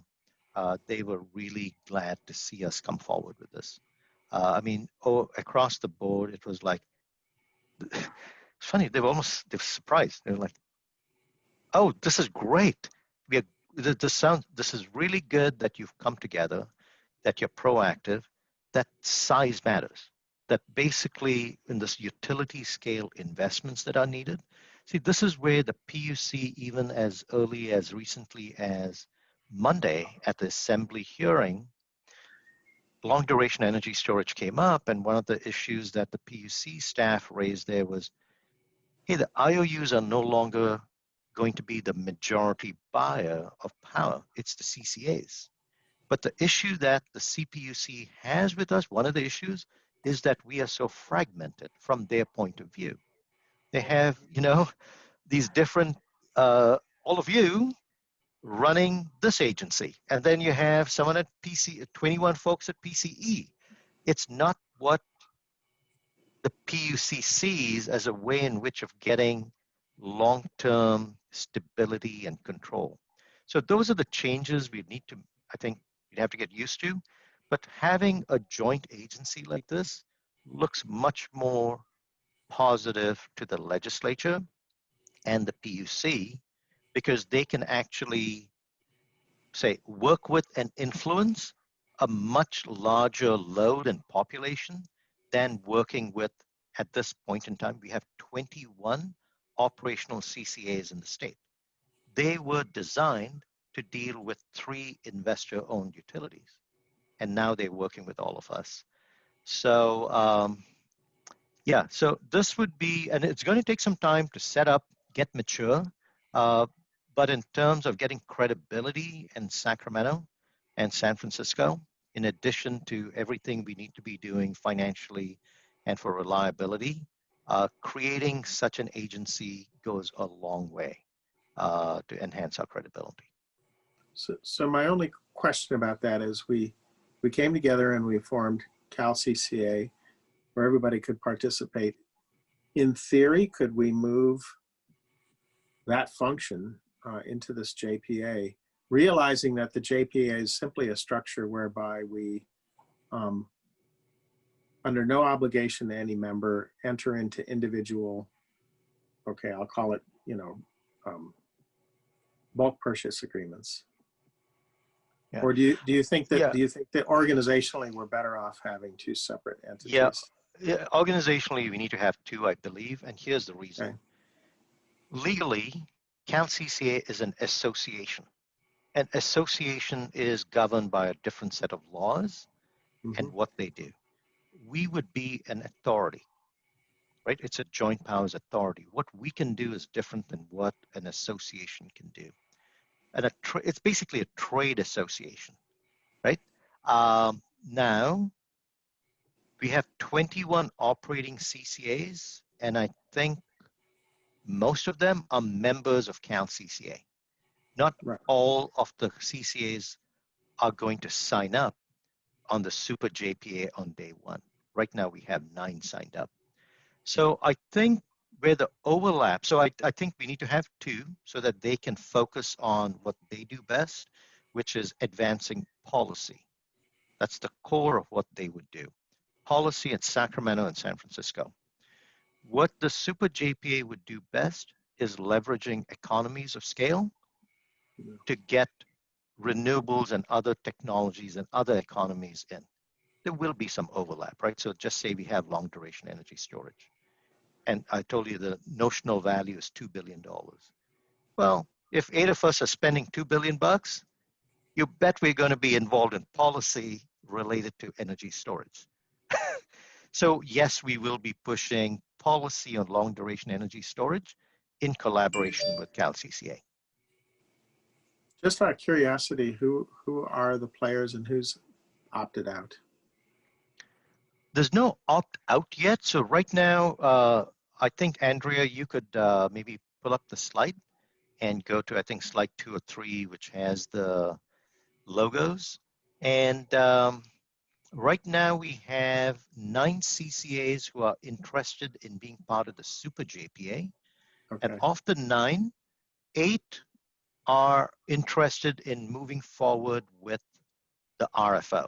they were really glad to see us come forward with this. I mean, across the board, it was like, it's funny, they were surprised. They were like, oh, this is great. This is really good that you've come together, that you're proactive, that size matters, that basically in this utility scale investments that are needed. See, this is where the PUC, even as early as recently as Monday at the assembly hearing, long duration energy storage came up, and one of the issues that the PUC staff raised there was, hey, the IOUs are no longer going to be the majority buyer of power, it's the CCAs. But the issue that the CPUC has with us, one of the issues, is that we are so fragmented from their point of view. They have, these different, all of you running this agency. And then you have someone at 21 folks at PCE. It's not what the PUC sees as a way in which of getting long-term stability and control. So those are the changes we need to, I think, we'd have to get used to. But having a joint agency like this looks much more positive to the legislature and the PUC, because they can actually say work with and influence a much larger load and population than working with, at this point in time, we have 21 operational CCAs in the state. They were designed to deal with 3 investor-owned utilities. And now they're working with all of us. So yeah, so this would be, and it's going to take some time to set up, get mature. But in terms of getting credibility in Sacramento and San Francisco, in addition to everything we need to be doing financially and for reliability, creating such an agency goes a long way to enhance our credibility. So my only question about that is we came together and we formed Cal CCA where everybody could participate. In theory, could we move that function into this JPA, realizing that the JPA is simply a structure whereby we, under no obligation to any member, enter into individual, okay, I'll call it, bulk purchase agreements. Yeah. Or do you think that, Yeah. do you think that organizationally we're better off having 2 separate entities? Yeah, organizationally, we need to have 2, I believe, and here's the reason. Okay. Legally, Cal CCA is an association. An association is governed by a different set of laws and what they do. We would be an authority, right? It's a joint powers authority. What we can do is different than what an association can do. And it's basically a trade association, right? Now, we have 21 operating CCAs, and I think most of them are members of Cal CCA. Not all of the CCAs are going to sign up on the Super JPA on day 1. Right now, we have 9 signed up. So I think where the overlap, so I think we need to have 2 so that they can focus on what they do best, which is advancing policy. That's the core of what they would do. Policy in Sacramento and San Francisco. What the Super JPA would do best is leveraging economies of scale to get renewables and other technologies and other economies in. There will be some overlap, right? So just say we have long duration energy storage. And I told you the notional value is $2 billion. Well, if 8 of us are spending $2 billion, you bet we're going to be involved in policy related to energy storage. So yes, we will be pushing policy on long duration energy storage in collaboration with Cal CCA. Just out of curiosity, who are the players and who's opted out? There's no opt-out yet. So right now, I think, Andrea, you could maybe pull up the slide and go to, I think, slide 2 or 3, which has the logos. And right now, we have 9 CCAs who are interested in being part of the Super JPA. Okay. And of the 9, 8 are interested in moving forward with the RFO.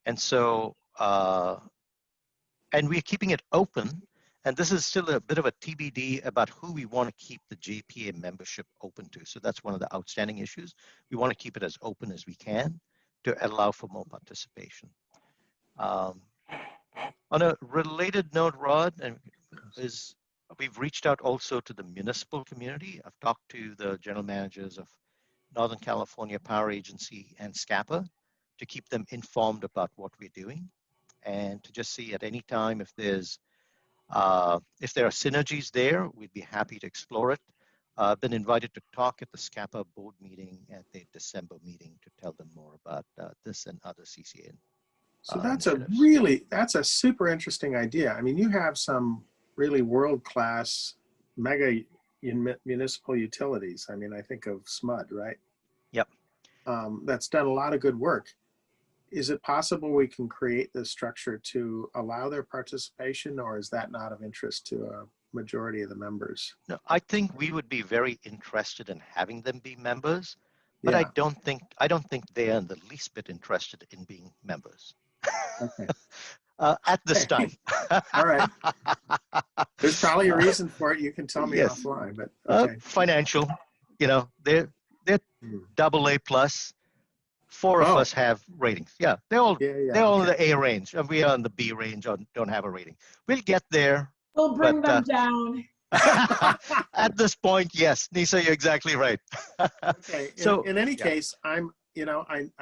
And so, and we're keeping it open. And this is still a bit of a TBD about who we want to keep the JPA membership open to. So that's one of the outstanding issues. We want to keep it as open as we can to allow for more participation. On a related note, Rod, we've reached out also to the municipal community. I've talked to the general managers of Northern California Power Agency and SCAPA to keep them informed about what we're doing and to just see at any time if there are synergies there, we'd be happy to explore it. I've been invited to talk at the SCAPA board meeting at the December meeting to tell them more about this and other CCA. So that's initiatives. That's a super interesting idea. I mean, you have some really world-class mega municipal utilities. I mean, I think of SMUD, right? Yep. That's done a lot of good work. Is it possible we can create this structure to allow their participation, or is that not of interest to a majority of the members? No, I think we would be very interested in having them be members, but Yeah. I don't think they are in the least bit interested in being members. Okay. At this time. All right. There's probably a reason for it. You can tell me Yes. offline, but okay. Financial, they're AA plus. 4 of us have ratings. Yeah, they're all in the A range, and we are in the B range or don't have a rating. We'll get there. We'll bring them down. At this point, yes, Nisa, you're exactly right. Okay. So, In any yeah. case, I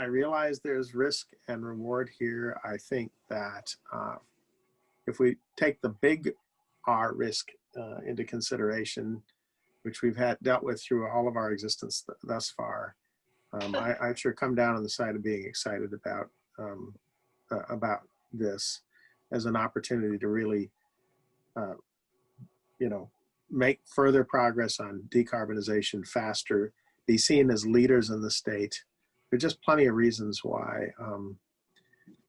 realize there's risk and reward here. I think that if we take the big R risk into consideration, which we've dealt with through all of our existence thus far, I sure come down on the side of being excited about this as an opportunity to really, make further progress on decarbonization faster, be seen as leaders in the state. There's just plenty of reasons why,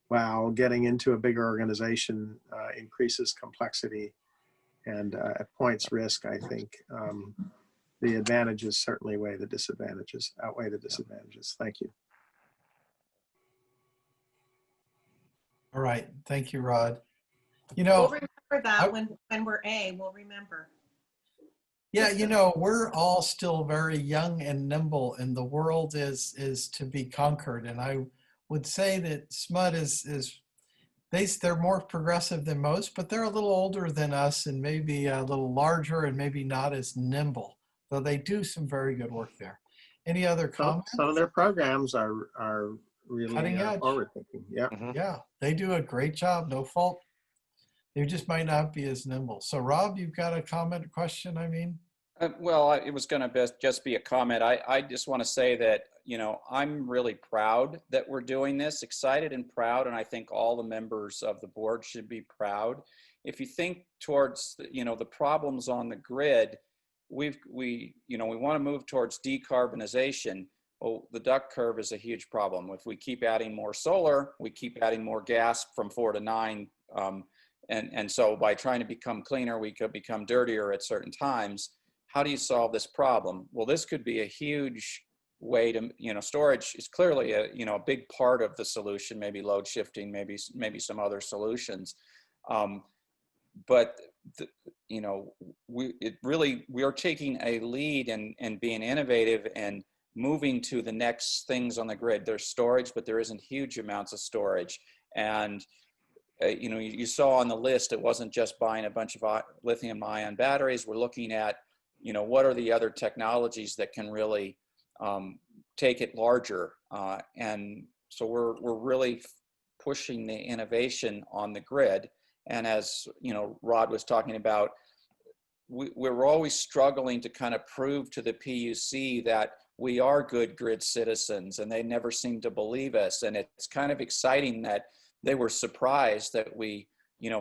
while getting into a bigger organization increases complexity and at points risk, I think the advantages certainly outweigh the disadvantages. Thank you. All right. Thank you, Rod. We'll remember that when we're we'll remember. Yeah, we're all still very young and nimble, and the world is to be conquered. And I would say that SMUD they're more progressive than most, but they're a little older than us and maybe a little larger and maybe not as nimble, though they do some very good work there. Any other comments? Some of their programs are really Cutting edge. forward thinking. Yeah. Yeah, they do a great job, no fault. They just might not be as nimble. So Rob, you've got a comment, question, I mean? Well, it was going to just be a comment. I just want to say that, I'm really proud that we're doing this, excited and proud, and I think all the members of the board should be proud. If you think towards, the problems on the grid, we want to move towards decarbonization. Well, the duck curve is a huge problem. If we keep adding more solar, we keep adding more gas from 4 to 9. And so by trying to become cleaner, we could become dirtier at certain times. How do you solve this problem? Well, this could be a huge way to, storage is clearly a big part of the solution, maybe load shifting, maybe some other solutions. But we are taking a lead and being innovative and moving to the next things on the grid. There's storage, but there isn't huge amounts of storage. And you saw on the list, it wasn't just buying a bunch of lithium ion batteries. We're looking at, what are the other technologies that can really take it larger. And so we're really pushing the innovation on the grid. And as Rod was talking about, we're always struggling to kind of prove to the PUC that we are good grid citizens, and they never seem to believe us. And it's kind of exciting that they were surprised that we,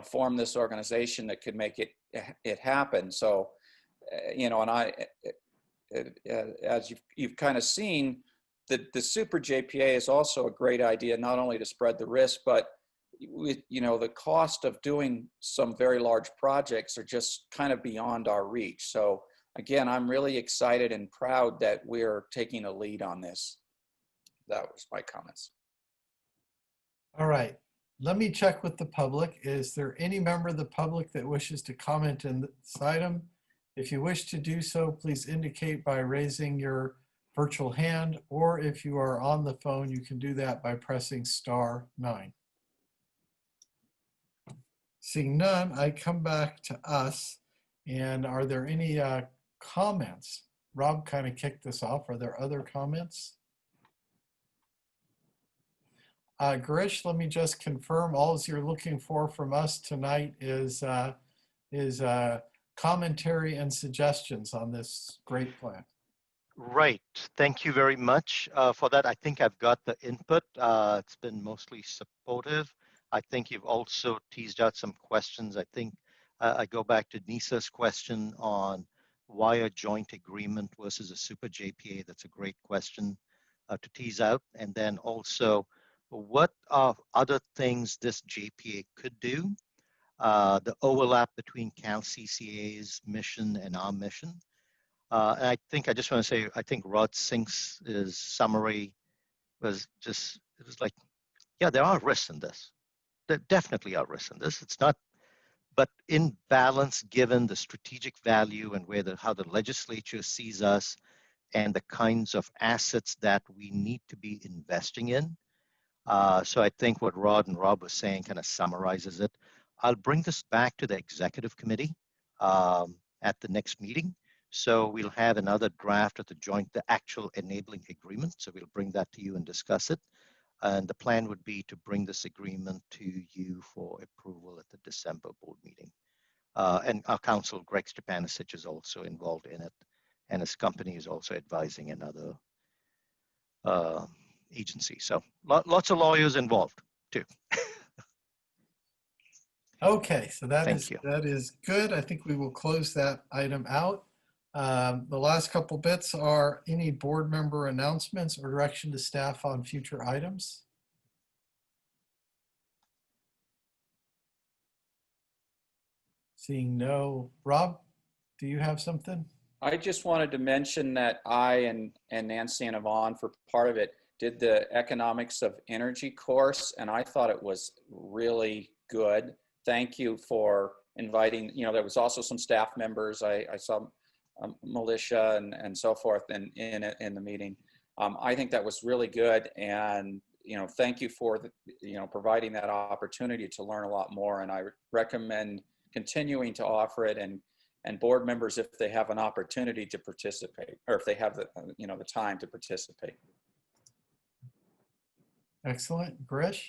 formed this organization that could make it happen. So, and as you've kind of seen, the Super JPA is also a great idea, not only to spread the risk, but the cost of doing some very large projects are just kind of beyond our reach. So again, I'm really excited and proud that we're taking a lead on this. That was my comments. All right, let me check with the public. Is there any member of the public that wishes to comment on this item? If you wish to do so, please indicate by raising your virtual hand, or if you are on the phone, you can do that by pressing *9. Seeing none, I come back to us. And are there any comments? Rob kind of kicked this off. Are there other comments? Garish, let me just confirm, all you're looking for from us tonight is commentary and suggestions on this great plan. Right. Thank you very much for that. I think I've got the input. It's been mostly supportive. I think you've also teased out some questions. I think I go back to Nisa's question on why a joint agreement versus a super JPA. That's a great question to tease out. And then also, what are other things this JPA could do? The overlap between CalCCA's mission and our mission. And I just want to say, I think Rod Sink's summary was just, it was like, yeah, there are risks in this. There definitely are risks in this. It's not, but in balance, given the strategic value and how the legislature sees us and the kinds of assets that we need to be investing in. So I think what Rod and Rob was saying kind of summarizes it. I'll bring this back to the executive committee. at the next meeting. So we'll have another draft of the actual enabling agreement. So we'll bring that to you and discuss it. And the plan would be to bring this agreement to you for approval at the December board meeting. And our counsel, Greg Stepanisic, is also involved in it. And his company is also advising another agency. So lots of lawyers involved too. Okay, so that Thank you. is good. I think we will close that item out. The last couple bits are any board member announcements or direction to staff on future items. Seeing no. Rob, do you have something? I just wanted to mention that I and Nancy and Yvonne, for part of it, did the economics of energy course, and I thought it was really good. Thank you for inviting, there was also some staff members. I saw militia and so forth in the meeting. I think that was really good, and thank you for providing that opportunity to learn a lot more, and I recommend continuing to offer it, and board members, if they have an opportunity to participate, or if they have the the time to participate. Excellent. Girish?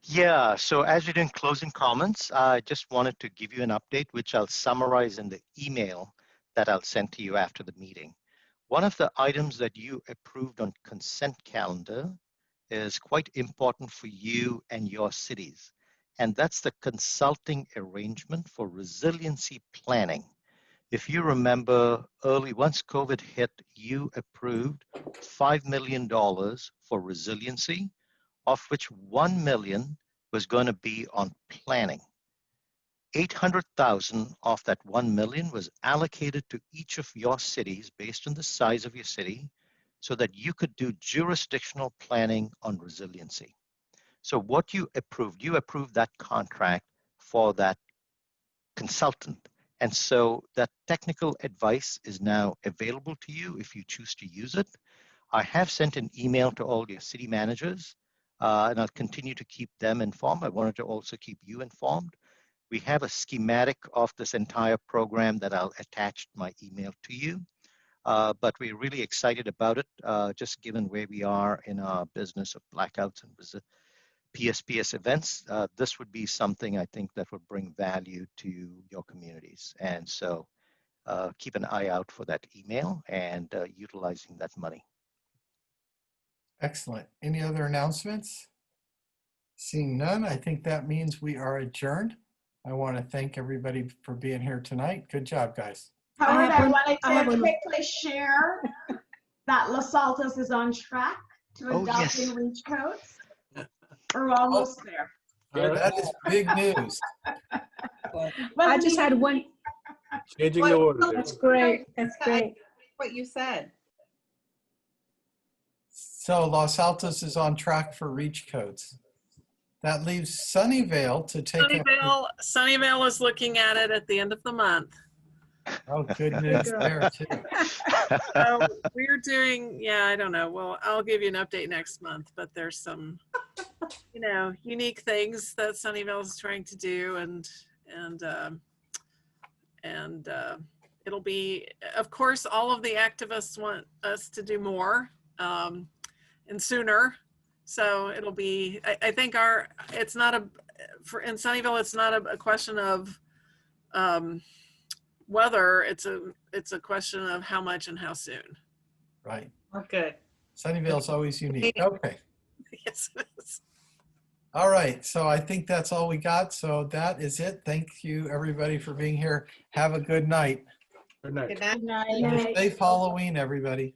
Yeah, so as you're doing closing comments, I just wanted to give you an update, which I'll summarize in the email that I'll send to you after the meeting. One of the items that you approved on consent calendar is quite important for you and your cities, and that's the consulting arrangement for resiliency planning. If you remember once COVID hit, you approved $5 million for resiliency, of which $1 million was going to be on planning. 800,000 of that 1 million was allocated to each of your cities based on the size of your city, so that you could do jurisdictional planning on resiliency. So what you approved that contract for that consultant. And so that technical advice is now available to you if you choose to use it. I have sent an email to all your city managers, and I'll continue to keep them informed. I wanted to also keep you informed. We have a schematic of this entire program that I'll attach my email to you. But we're really excited about it, just given where we are in our business of blackouts and PSPS events. This would be something I think that would bring value to your communities. And so keep an eye out for that email and utilizing that money. Excellent. Any other announcements? Seeing none, I think that means we are adjourned. I want to thank everybody for being here tonight. Good job, guys. Howard, I wanted to quickly share that Los Altos is on track to adopting REACH codes. We're almost there. That is big news. I just had one. Changing the order. That's great. That's great. What you said. So Los Altos is on track for REACH codes. That leaves Sunnyvale to take Sunnyvale is looking at it at the end of the month. Oh, good news there too. So we're doing, I don't know. Well, I'll give you an update next month, but there's some, unique things that Sunnyvale is trying to do, and it'll be, of course, all of the activists want us to do more and sooner. So it'll be, I think it's not in Sunnyvale, it's not a question of whether, it's a question of how much and how soon. Right. Okay. Sunnyvale is always unique. Okay. Yes, it is. All right. So I think that's all we got. So that is it. Thank you, everybody, for being here. Have a good night. Good night. Good night. Safe Halloween, everybody.